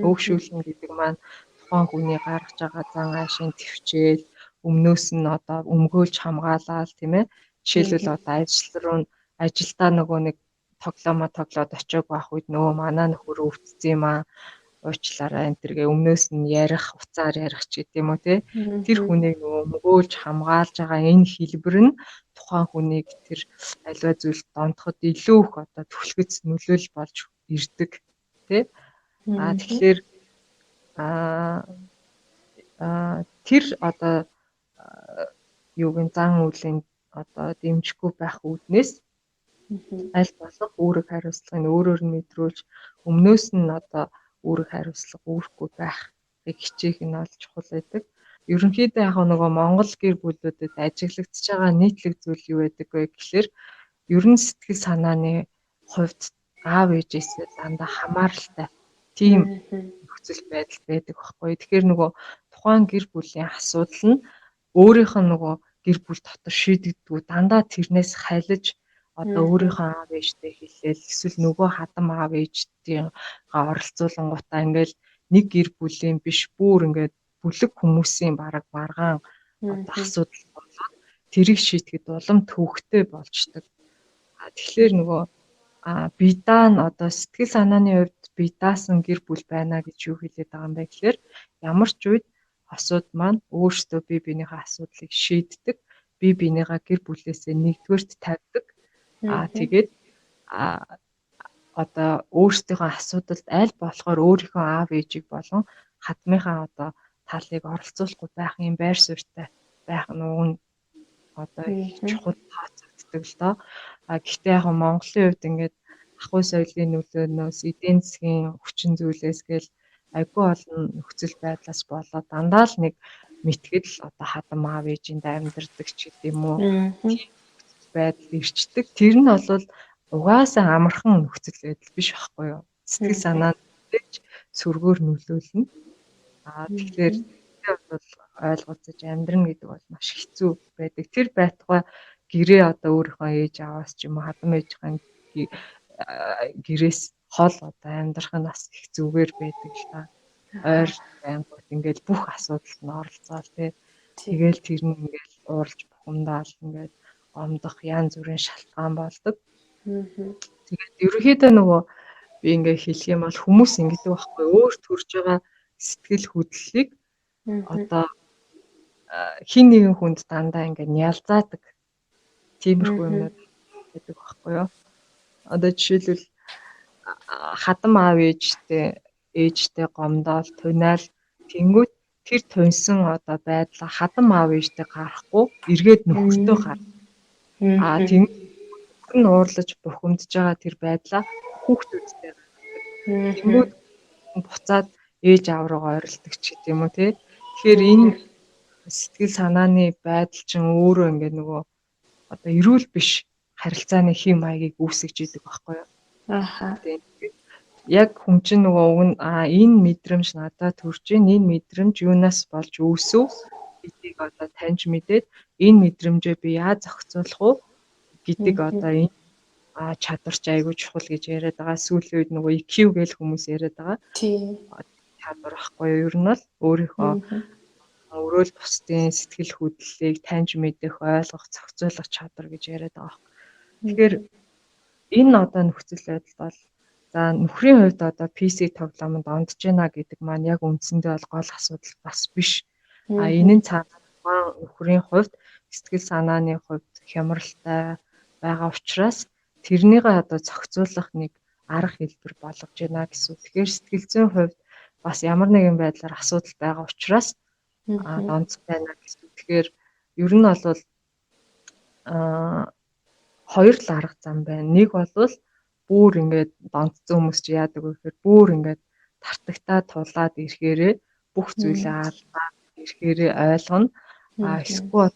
Өөгшүүлнэ гэдэг маань тухайн хүний гаргаж байгаа зан аашийн төвчээл өмнөөс нь одоо өмгөөлж хамгаалаад тийм ээ. Жишээлбэл одоо ажил руу ажилдаа нөгөө нэг тоглоомоо тоглоод очиог байх үед нөгөө манаа нөхөр өвдсөн юм аа. Уучлаарай энэ төргээ өмнөөс нь ярих, уцаар ярих ч гэдэм юм уу те. Тэр хүнийг нөгөө өмгөөлж хамгаалж байгаа энэ хэлбэр нь тухайн хүнийг тэр аливаа зүйлд донтоход илүү их одоо түлхэц нөлөөлөл болж ирдэг тий. Тэгэхээр тэр одоо юугийн зан үйлийн одоо дэмжихгүй байх үүднээс аль болох үүрэг хариуцлагыг өөрөөр нь мэдрүүлж өмнөөс нь одоо үүрэг хариуцлага үүрэхгүй байхыг хичээх нь бол чухал байдаг. Ерөнхийдөө яг нөгөө Монгол гэр бүлүүдэд ажиглагдж байгаа нийтлэг зүйл юу байдаг вэ гэхээр ер нь сэтгэл санааны хувьд аав ээжээсээ дандаа хамааралтай тийм нөхцөл байдал байдаг байхгүй. Тэгэхээр нөгөө тухайн гэр бүлийн асуудал нь өөрийнх нь нөгөө гэр бүл дотор шийдэгддэг дандаа тэрнээс хайлаж одоо өөрийнхөө аав ээжтэй хэлээл эсвэл нөгөө хадам аав ээжтэйгээ оролцуулангуудаа ингээл нэг гэр бүлийн биш бүр ингээд бүлэг хүмүүсийн бараг маргаан асуудал болоод тэрийг шийдэхэд улам төвөгтэй болждаг. Тэгэхээр нөгөө бидаа нь одоо сэтгэл санааны хувьд бидаасан гэр бүл байна гэж юу хэлээд байгаа юм бэ гэхээр ямар ч үед асуудал маань өөрсдөө бие биенийхээ асуудлыг шийддэг, бие биенийхээ гэр бүлээсээ нэгдүгээрт тавьдаг. Тэгээд одоо өөрсдийнхөө асуудалд аль болохоор өөрийнхөө аав ээжийг болон хадмынхаа одоо талыг оролцуулахгүй байх юм байр суурьтай байх нь уг нь одоо чухал тооцогддог л доо. Гэхдээ яг Монголын хувьд ингээд ахуй соёлын нөлөөнөөс эдийн засгийн хүчин зүйлээс гээл айгүй олон нөхцөл байдлаас болоод дандаа л нэг мэтгэл одоо хадам аав ээжинд амьдардаг ч гэдэм үү байдал ирчдэг. Тэр нь бол угаасаа амархан нөхцөл байдал биш байхгүй юу? Сэтгэл санаанд сүргээр нөлөөлнө. Тэгэхээр бол ойлголцож амьдрна гэдэг бол маш хэцүү байдаг. Тэр байтугай гэрээ одоо өөрийнхөө ээж аваас ч юм уу хадам ээжийн гэрээс хол одоо амьдрах нь бас их зүгээр байдаг л та. Ойр байнгут ингээл бүх асуудалд нь оролцоол тий. Тэгэл тэр нь ингээл уурж бухимдаал ингээд гомдох янз бүрийн шалтгаан болдог. Тэгээд ерөнхийдөө нөгөө би ингээ хэлэх юм бол хүмүүс ингэдэг байхгүй өөр төрж байгаа сэтгэл хөдлөлийг одоо хин нэгэн хүнд дандаа ингээ нялзаадаг тиймэрхүү юмнууд гэдэг байхгүй юу. Одоо жишээлбэл хадам аав ээжтэй гомдоол тунаал тэнгүүт тэр тунсан одоо байдлаа хадам аав ээжтэй гарахгүй эргээд нөхөртөө гар. нь уурлаж бухимдж байгаа тэр байдлаа хүүхдүүдтэй тэнгууд буцаад ээж аав руугаа ойролдог ч гэдэг юм уу тий. Тэгэхээр энэ сэтгэл санааны байдал чинь өөрөө ингээд нөгөө одоо эрүүл биш харилцааны хэм маягийг үүсгэж идэг байхгүй юу? Аха. Яг хүн чинь нөгөө уг нь энэ мэдрэмж надад төрж ийн, энэ мэдрэмж юунаас болж үүсв гэдгийг одоо таньж мэдээд энэ мэдрэмжээ би яаж зохицуулах уу гэдэг одоо энэ чадварч айгүй чухал гэж яриад байгаа. Сүүлийн үед нөгөө EQ гэж хүмүүс яриад байгаа. Тийм. Чадвар байхгүй юу? Ер нь бол өөрийнхөө өрөөл бусдын сэтгэл хөдлөлийг таньж мэдэх, ойлгох, зохицуулах чадвар гэж яриад байгаа. Тэгэхээр энэ одоо нөхцөл байдал бол за нөхрийн хувьд одоо PC тоглоомонд ондж байна гэдэг маань яг үндсэндээ бол гол асуудал бас биш. Энэ нь цаана нөхрийн хувьд сэтгэл санааны хувьд хямралтай байгаа учраас тэрнийгээ одоо зохицуулах нэг арга хэлбэр болгож байна гэсэн. Тэгэхээр сэтгэл зүйн хувьд бас ямар нэгэн байдлаар асуудал байгаа учраас онцгой байна гэсэн. Тэгэхээр ер нь бол хоёр л арга зам байна. Нэг бол бүр ингээд донцсон хүмүүс чи яадаг вэ гэхээр бүр ингээд тартагтаа тулаад ирэхээрээ бүх зүйлээ алдаад ирэхээрээ ойлгоно. Эсвэл бол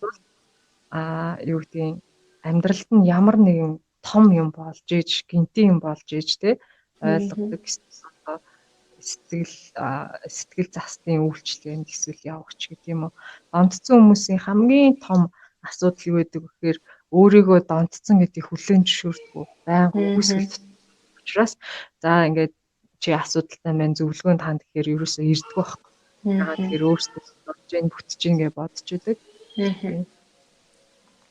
юу гэдгийг амьдралд нь ямар нэгэн том юм болж иж, гинти юм болж иж те ойлгодог гэсэн сэтгэл застын үйлчлэгэнд эсвэл явагч гэдэг юм уу. Донцсон хүмүүсийн хамгийн том асуудал юу гэдэг вэ гэхээр өөрийгөө донцсон гэдгийг хүлээн зөвшөөрдөг байнга үгүйсгэл учраас за ингээд чи асуудалтай байна зөвлөгөөнд ханд гэхээр ерөөсөө ирдэг байхгүй. Тэгэхээр өөрсдөө болж гин бүтэж гин гэж бодож идэг.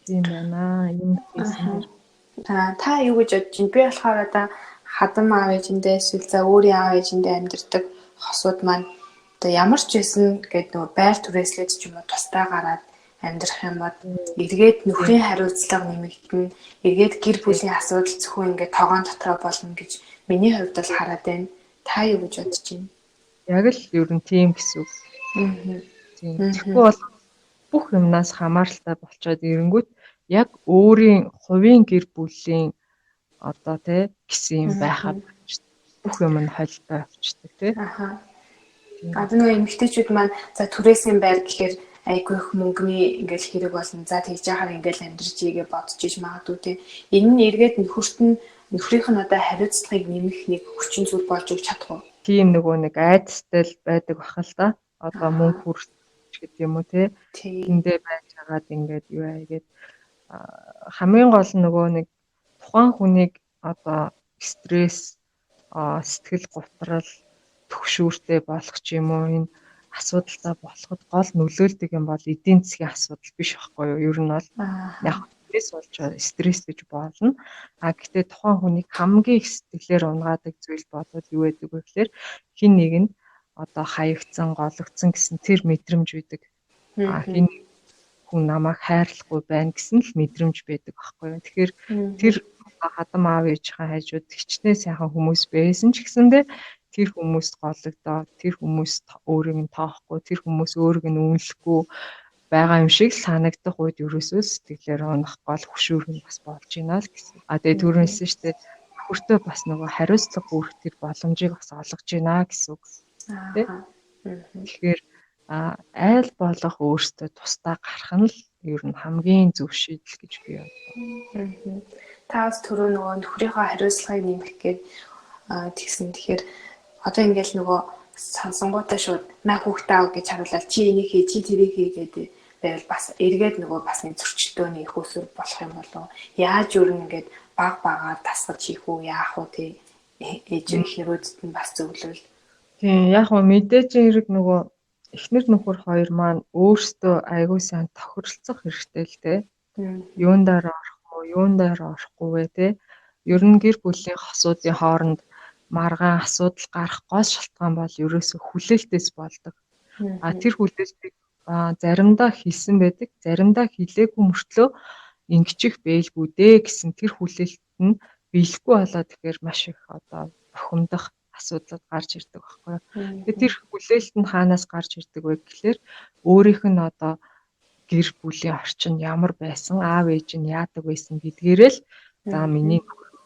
Тийм байна. Юм хийсэн. Та юу гэж бодож байна? Би болохоор одоо хадам аав ээжиндээ эсвэл за өөрийн аав ээжиндээ амьдардаг хосууд маань одоо ямар ч байсан гэдэг нөгөө байр түрээслээд ч юм уу тустай гараад амьдрах юм бод эргээд нөхрийн хариуцлага нэмэгдэнэ. Эргээд гэр бүлийн асуудал зөвхөн ингээд тогоон дотроо болно гэж миний хувьд бол хараад байна. Та юу гэж бодож байна? Яг л ер нь тийм гэсэн үг. Тийм. Тэгэхгүй бол бүх юмнаас хамааралтай болчоод ирэнгүүт яг өөрийн хувийн гэр бүлийн одоо тий гэсэн юм байхад бүх юм нь холтой болчдөг тий. Аха. Одоо нөгөө эмэгтэйчүүд маань за түрээсийн байр гэхээр айгүй их мөнгөний ингээл хэрэг болно. За тэгж яхаар ингээл амьдрж ийгээ бодож иж магадгүй тий. Энэ нь эргээд нөхрийнх нь одоо хариуцлагыг нэмэх нэг хүчин зүйл болж өгч чадах уу? Тийм нөгөө нэг айдастай л байдаг бахал та. Одоо мөнгө хүрч гэдэг юм уу тий. Тэндээ байж хагаад ингээд юу аягээд хамгийн гол нь нөгөө нэг тухайн хүнийг одоо стресс, сэтгэл готрал, түгшүүртэй болох ч юм уу энэ асуудалтай болоход гол нөлөөлдөг юм бол эдийн засгийн асуудал биш байхгүй юу? Ер нь бол яг стресс болж стресс гэж болно. Гэхдээ тухайн хүнийг хамгийн их сэтгэлээр унгаадаг зүйл бодвол юу байдаг вэ гэхээр хин нэг нь одоо хаягдсан, гологдсон гэсэн тэр мэдрэмж үүдэг. Хин хүн намайг хайрлахгүй байна гэсэн л мэдрэмж байдаг байхгүй юу? Тэгэхээр тэр хадам аав ээжийнхээ хажууд хичнээн сайхан хүмүүс байсан ч гэсэндээ тэр хүмүүст гологдоо, тэр хүмүүс өөрийг нь тоохгүй, тэр хүмүүс өөрийг нь үнэлэхгүй байгаа юм шиг санагдах үед ерөөсөө сэтгэлээр унах гол хөшүүр нь бас болж байна л гэсэн. Тэгээ түрүүнээс нь штэ хүртээ бас нөгөө хариуцлага бүрх тэр боломжийг бас олгож байна гэсэн үг. Тэгэхээр айл болох өөртөө тусдаа гарах нь л ер нь хамгийн зөв шийдэл гэж би боддог. Таас түрүү нөгөө нөхрийнхөө хариуцлагыг нэмэх гээд тэгсэн. Тэгэхээр одоо ингээл нөгөө сонсонгуудаа шууд маа хүүхдээ аав гэж харуулаад чи энийг хий, чи тэрийг хий гэдэг байвал бас эргээд нөгөө бас нэг зөрчилдөөний их усүр болох юм болов. Яаж юу ингээд баг тасгаж хийх үү, яах уу тий ээжийн хэрүүдэд нь бас зөвлөвл. Тийм яг хөө мэдээж хэрэг нөгөө эхнэр нөхөр хоёр маань өөрсдөө аягүй сайн тохиролцох хэрэгтэй л те. Юун дээр орох уу, юун дээр орохгүй вэ те. Ер нь гэр бүлийн хосуудын хооронд маргаан асуудал гарах гол шалтгаан бол ерөөсөө хүлээлтээс болдог. Тэр хүлээлтийг заримдаа хийсэн байдаг, заримдаа хийлээгүй мөртлөө ингэчих бэлгүй дээ гэсэн тэр хүлээлт нь биелэхгүй болоод тэгэхээр маш их одоо бухимдах асуудал гарч ирдэг байхгүй юу. Тэгэхээр тэр хүлээлт нь хаанаас гарч ирдэг вэ гэхээр өөрийнх нь одоо гэр бүлийн орчин ямар байсан, аав ээж нь яадаг байсан гэдгээрээ л За миний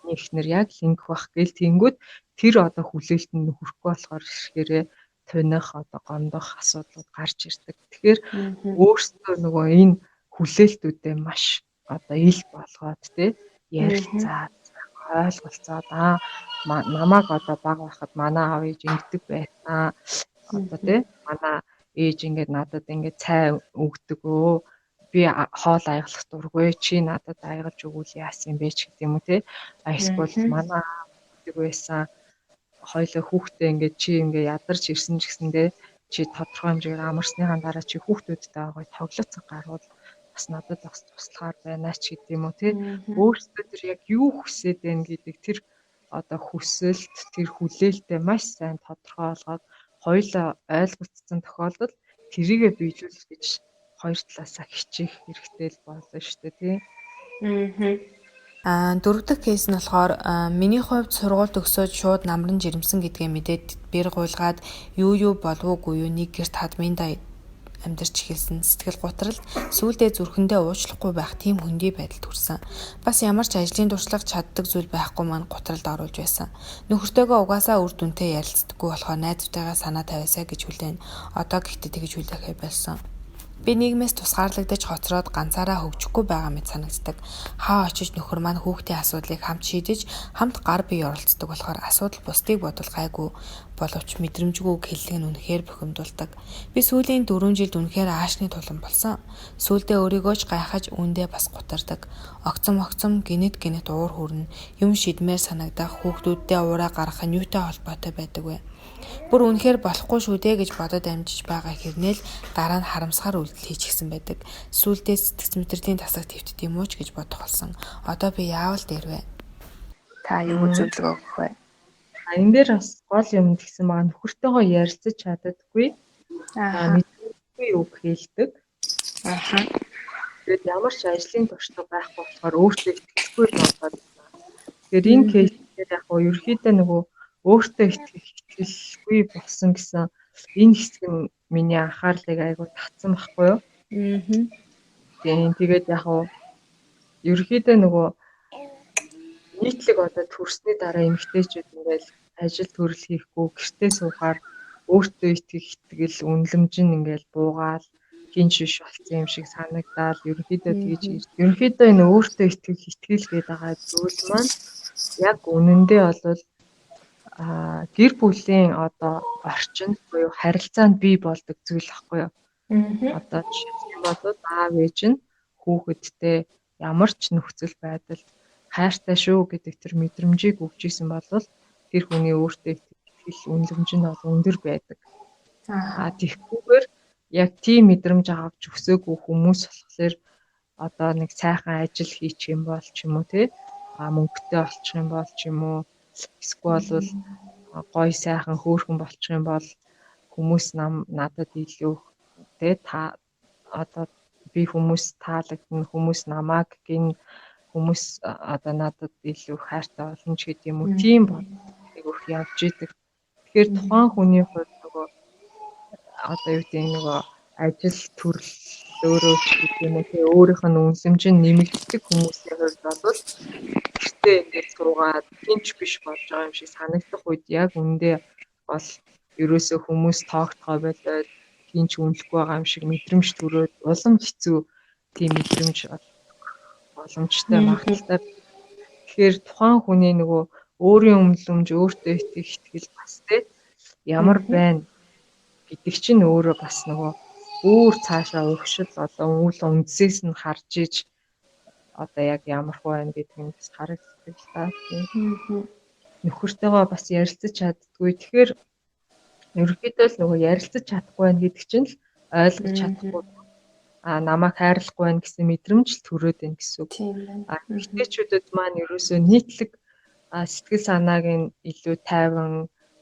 эхнэр яг ингэх бах гэл тэнгүүд тэр одоо хүлээлтэнд хүрэхгүй болохоор ирэхээрээ туних одоо гомдох асуудлууд гарч ирдэг. Тэгэхээр өөрсдөө нөгөө энэ хүлээлтүүдээ маш одоо ил болгоод тий ярилцаад ойлголцоод намайг одоо бага байхад манай аав ээж ингэдэг байсан. Одоо тий манай ээж ингээд надад ингээд цай өгдөг өө. Би хоол аяглах дургүй чи надад аягалж өгвөл яасан юм бэ ч гэдэг юм уу тий. Эсвэл манай аав гэдэг байсан. Хоёлоо хүүхдээ ингээд чи ингээд ядарч ирсэн ч гэсэндээ чи тодорхой хэмжээгээр амарсныхаа дараа чи хүүхдүүдтэй аваад тоглоцсон гарвал бас надад бас туслахаар байна ч гэдэг юм уу тий. Өөрсдөө тэр яг юу хүсээд байна гэдэг тэр одоо хүсэлт тэр хүлээлтээ маш сайн тодорхой болгоод хоёлоо ойлголцсон тохиолдолд тэрийгэ биелүүлэх гэж хоёр талаасаа хичээх хэрэгтэй л болно шүү дээ тий. Дөрөв дэх кейс нь болохоор миний хувьд сургууль төгсөөд шууд намран жирэмсэн гэдгээ мэдээд бэр гуйлгаад юу болвоогүй юу нэг гэрт хадминдаа амьдарч эхэлсэн. Сэтгэл гутралд сүүлдээ зүрхэндээ уучлахгүй байх тийм хөндөй байдалд хүрсэн. Бас ямар ч ажлын туршлага чаддаг зүйл байхгүй маань гутралд оруулж байсан. Нөхөртөөгөө угаасаа үр дүнтэй ярилцдаггүй болохоор найзтайгаа санаа тавиасаа гэж хүлээн. Одоо гэхдээ тэгж хүлээхээ болсон. Би нийгмээс тусгаарлагдаж хоцроод ганцаараа хөгжихгүй байгаа мэт санагддаг. Хаа очиж нөхөр маань хүүхдийн асуудлыг хамт шийдэж, хамт гар бие оролцдог болохоор асуудал бусдыг бодвол гайгүй боловч мэдрэмжгүй хэллэг нь үнэхээр бухимдуулдаг. Би сүүлийн 4 жилд үнэхээр аашны тулан болсон. Сүүлдээ өөрийгөө ч гайхаж үүндээ бас гутардаг. Огцом гинэт уур хүрнэ. Юм шидмээр санагдах, хүүхдүүддээ уураа гаргах нь юутай холбоотой байдаг вэ? Бүр үнэхээр болохгүй шүү дээ гэж бодоод амжиж байгаа хэрнээл дараа нь харамсгаар үйлдэл хийчихсэн байдаг. Сүүлдээ сэтгц мэдрэлийн тасаг твтд юм уу ч гэж бодох болсон. Одоо би яавал дээр вэ? Та юу зөвлөгөө өгөх вэ? Энэ дээр бас гол юм гэсэн байгаа нөхөртөөгөө ярилцаж чаддаггүй. Мэдгүй үг хэлдэг. Тэгээд ямар ч ажлын туршлага байхгүй болохоор өөртөө итгэлгүй болоод. Тэгэхээр энэ кейсээр яг гоо ерөөхдөө нөгөө өөртөө итгэлгүй болсон гэсэн энэ хэсэг нь миний анхаарлыг айгүй татсан байхгүй юу? Тэгээд яг гоо ерөөхдөө нөгөө нийтлэг одоо төрсний дараа эмэгтэйчүүд ингээл ажил төрөл хийхгүй гэртээ суухаар өөртөө итгэл үнэлэмж нь ингээл буугаал хинч биш болсон юм шиг санагдаал ерөөхдөө тэгж ерөөхдөө энэ өөртөө итгэл гээд байгаа зүйл маань яг үнэндээ бол гэр бүлийн одоо орчинд буюу харилцаанд бий болдог зүйл байхгүй юу? Одоо жишээ нь бол аав ээж нь хүүхэдтэй ямар ч нөхцөл байдалд хайртай шүү гэдэг тэр мэдрэмжийг өгч исэн бол тэр хүний өөртөө итгэл үнэлэмж нь бол өндөр байдаг. Тэгэхгүйгээр яг тийм мэдрэмж авч өсөөгүй хүмүүс болохоор одоо нэг сайхан ажил хийчих юм бол ч юм уу тий мөнгөтэй болчих юм бол ч юм уу эсвэл гоё сайхан хөөрхөн болчих юм бол хүмүүс надад илүү тий та одоо би хүмүүс таалагдана хүмүүс намайг гин хүмүүс одоо надад илүү хайртай болно ч гэдэг юм уу тийм болыг өх явж идэг. Тэгэхээр тухайн хүний хувьд нөгөө одоо юу гэдэг нөгөө ажил төрөл өөрөө ч гэдэг юм уу тий өөрийнх нь үнэлэмж нь нэмэгддэг хүмүүсийн хувьд бол гэртээ ингээд суугаад хинч биш болж байгаа юм шиг санагдах үед яг үндэ бол ерөөсөө хүмүүс тоогтгоо болоод хинч үнэлэхгүй байгаа юм шиг мэдрэмж төрөөд улам хэцүү тийм мэдрэмж боломжтой магадaltaй. Тэгэхээр тухайн хүний нөгөө өөрийн үнэлэмж өөртөө итгэл бас тий ямар байна гэдэг чинь өөрөө бас нөгөө өөр цаашаа урагшил одоо үндсээс нь харж иж одоо яг ямар хөө байна гэдэг нь бас харагддаг л та. Нөхөртөөгөө бас ярилцаж чаддгүй. Тэгэхээр ерөнхийдөө л нөгөө ярилцаж чадахгүй байна гэдэг чинь л ойлгож чадахгүй намайг хайрлахгүй байна гэсэн мэдрэмж л төрөөд байна гэсэн үг. Эмэгтэйчүүдэд маань ерөөсөө нийтлэг сэтгэл санааг нь илүү тайван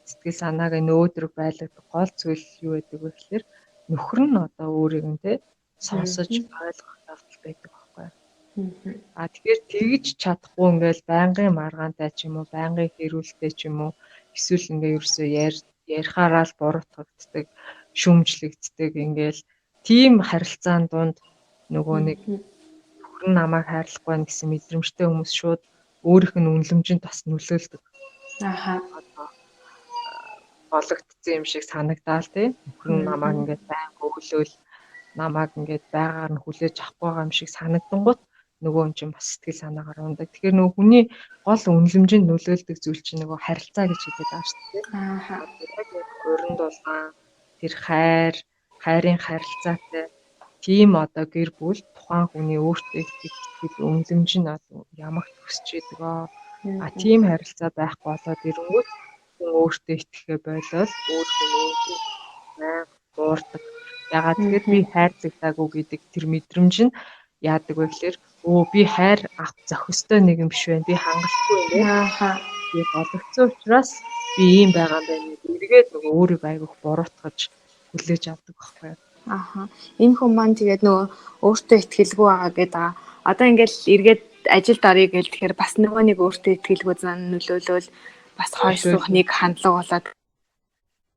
сэтгэл санааг нь өөдрөг байлгадаг гол зүйл юу гэдэг вэ гэхээр нөхөр нь одоо өөрийг нь тэ сонсож ойлгох явдал байдаг байхгүй. Тэгэхээр тэгж чадахгүй ингээл байнгын маргаантай ч юм уу байнгын хэрүүлтэй ч юм уу эсвэл ингээ ерөөсөө ярихаараа л буруутгагддаг шүмжлэгддэг ингээл тийм харилцаан донд нөгөө нэг нөхөр нь намайг хайрлахгүй байх гэсэн мэдрэмжтэй хүмүүс шууд өөрийнх нь үнэлэмжинд бас нөлөөлдөг. Аха. Одоо болгогдсон юм шиг санагдаал тий. Нөхөр нь намайг ингээд байн өглөөл намайг ингээд байгаар нь хүлээж авахгүй байгаа юм шиг санагдангууд нөгөө юм чинь бас сэтгэл санаагаар ундаг. Тэгэхээр нөгөө хүний гол үнэлэмжинд нөлөөлдөг зүйл чинь нөгөө харилцаа гэж хэлээд байгаа шүү дээ. Аха. Яг өрөнд болгон тэр хайрын харилцаатай тийм одоо гэр бүл тухайн хүний өөртөө итгэл үнэлэмж нь ямагт өсч идэг. Тийм харилцаа байхгүй болоод ирэнгүүт хүн өөртөө итгэхээ болоод өөртөө дуурдаг. Ягаад гэвэл би хайрлагдаагүй гэдэг тэр мэдрэмж нь яадаг вэ гэхээр би хайр авах зохистой нэг юм биш байна. Би хангалтгүй юм байна. Аха. Би болгоцсон учраас би ийм байгаа юм байна. Эргээд нөгөө өөрийгөө айгүйх буруутгаж хүлээж авдаг байхгүй юу? Аха. Энэ хүн маань тэгээд нөгөө өөртөө итгэлгүй байгаа гэдэг. Одоо ингээл эргээд ажилд орё гэл тэгэхээр бас нөгөө нэг өөртөө итгэлгүй зан нөлөөлөл бас хойш суух нэг хандлага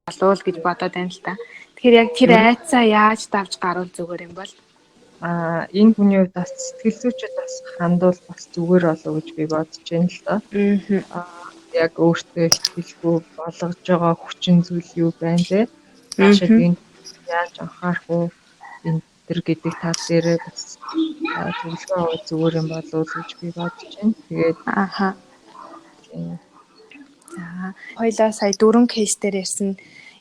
болоод гэж бодоод байна л та. Тэгэхээр яг тэр айцаа яаж давж гаруул зүгээр юм бол энэ хүний хувьд бас сэтгэл зүйчэд бас хандвал бас зүгээр болов гэж би бодож байна л да. Яг өөртөө итгэлгүй болгож байгаа хүчин зүйл юу байна те? Наашид энэ яаж анхаарах уу? Энэ төр гэдэг тал дээр бас зөвлөгөө зүгээр юм болов гэж би бодож байна. Тэгээд аха. За хоёлаа сая 4 кейс дээр ярьсан.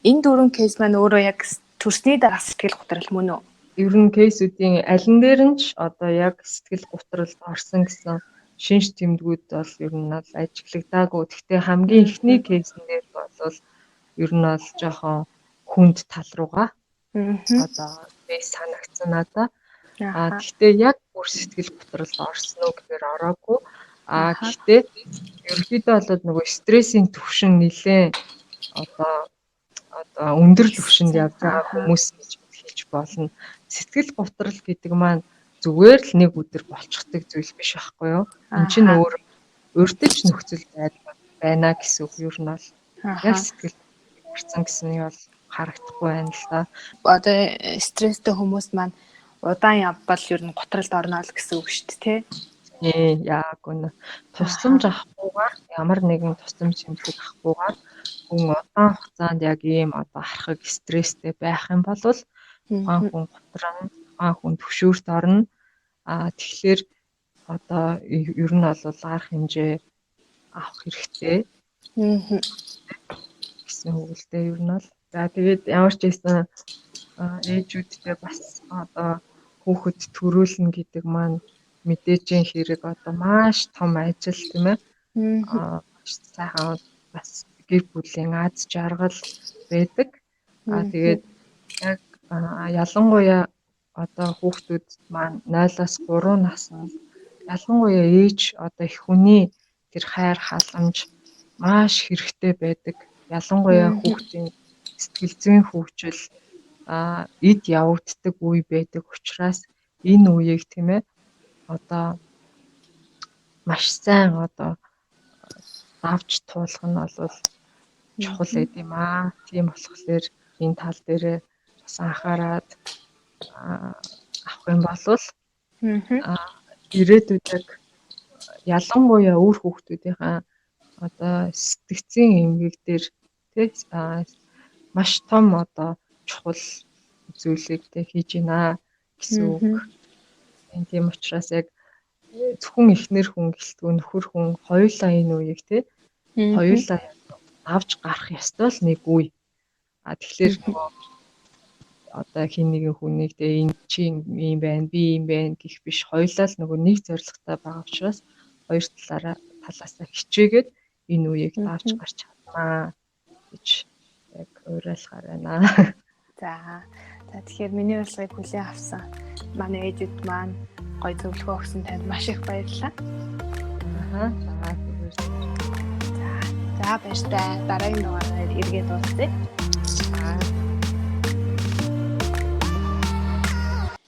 Энэ 4 кейс маань өөрөө яг төрсний дараах сэтгэл готрол мөн үү? Ер нь кейсүүдийн алин дээр нь ч одоо яг сэтгэл готролд орсон гэсэн шинж тэмдгүүд бол ер нь бол ажиглагдаагүй. Гэхдээ хамгийн ихний кейсэн дээр бол ер нь бол жоохон хүнд тал руугаа одоо би санагдсан надаа. Гэхдээ яг бүр сэтгэл готролд орсон уу гэхээр ороогүй. Гэхдээ ерөнхийдөө бол нөгөө стрессийн түвшин нэлээд одоо өндөр түвшинд явж байгаа хүмүүс гэж хэлж болно. Сэтгэл готрол гэдэг маань зүгээр л нэг өдөр болчихдаг зүйл биш байхгүй юу? Энд чинь өөртөө ч нөхцөл байна гэсэн үг ер нь бол яг сэтгэл гарсан гэсэн нь бол харагдахгүй байна л да. Одоо стресстэй хүмүүс маань удаан явбал ер нь готролд орно л гэсэн үг шүү дээ, тий? Яг үнэ. Тусламж авахгүйгээр ямар нэгэн тусламж хэмжлэг авахгүйгээр хүн удаан хугацаанд яг ийм одоо харахаг стресстэй байх юм бол тухайн хүн готрон, тухайн хүн төвшөөрт орно. Тэгэхээр одоо ер нь бол арга хэмжээ авах хэрэгтэй. Гэсэн үгтэй ер нь бол. За тэгээд ямар ч байсан ээжүүдтэй бас одоо хүүхэд төрүүлнэ гэдэг маань мэдээж хэрэг одоо маш том ажил тийм ээ. Маш сайхан бас гэр бүлийн аз жаргал байдаг. Тэгээд яг ялангуяа одоо хүүхдүүд маань 0-аас 3 наснд ялангуяа ээж одоо их хүний тэр хайр халамж маш хэрэгтэй байдаг. Ялангуяа хүүхдийн сэтгэл зүйн хөгжил эд явагддаг үе байдаг учраас энэ үеийг тийм ээ одоо маш сайн одоо давж туулах нь бол чухал гэд юм аа. Тийм болохоор энэ тал дээр бас анхаарад авах юм бол ирээдүйд ялангуяа өөр хүүхдүүдийнхаа одоо сэтгцийн эмгэг дээр тий маш том одоо чухал зүйлийг хийж байна гэсэн үг. Тийм учраас яг зөвхөн эхнэр хүн гэлтгүй нөхөр хүн хоёулаа энэ үеийг тий хоёулаа авч гарах ёстой л нэг үе. Тэгэхээр нөгөө одоо хин нэгэн хүнийг тэ энэ чи юм байна би юм байна гэх биш хоёулаа л нөгөө нэг зорилготой байгаа учраас хоёр талаасаа хичээгээд энэ үеийг давж гарч чаднаа гэж яг уриалгаар байна. За тэгэхээр миний урилгыг хүлээн авсан манай ээжүүд маань гоё зөвлөгөө өгсөн танд маш их баярлалаа. За баяртай. Дараагийн дугаараар эргээд уулзъя.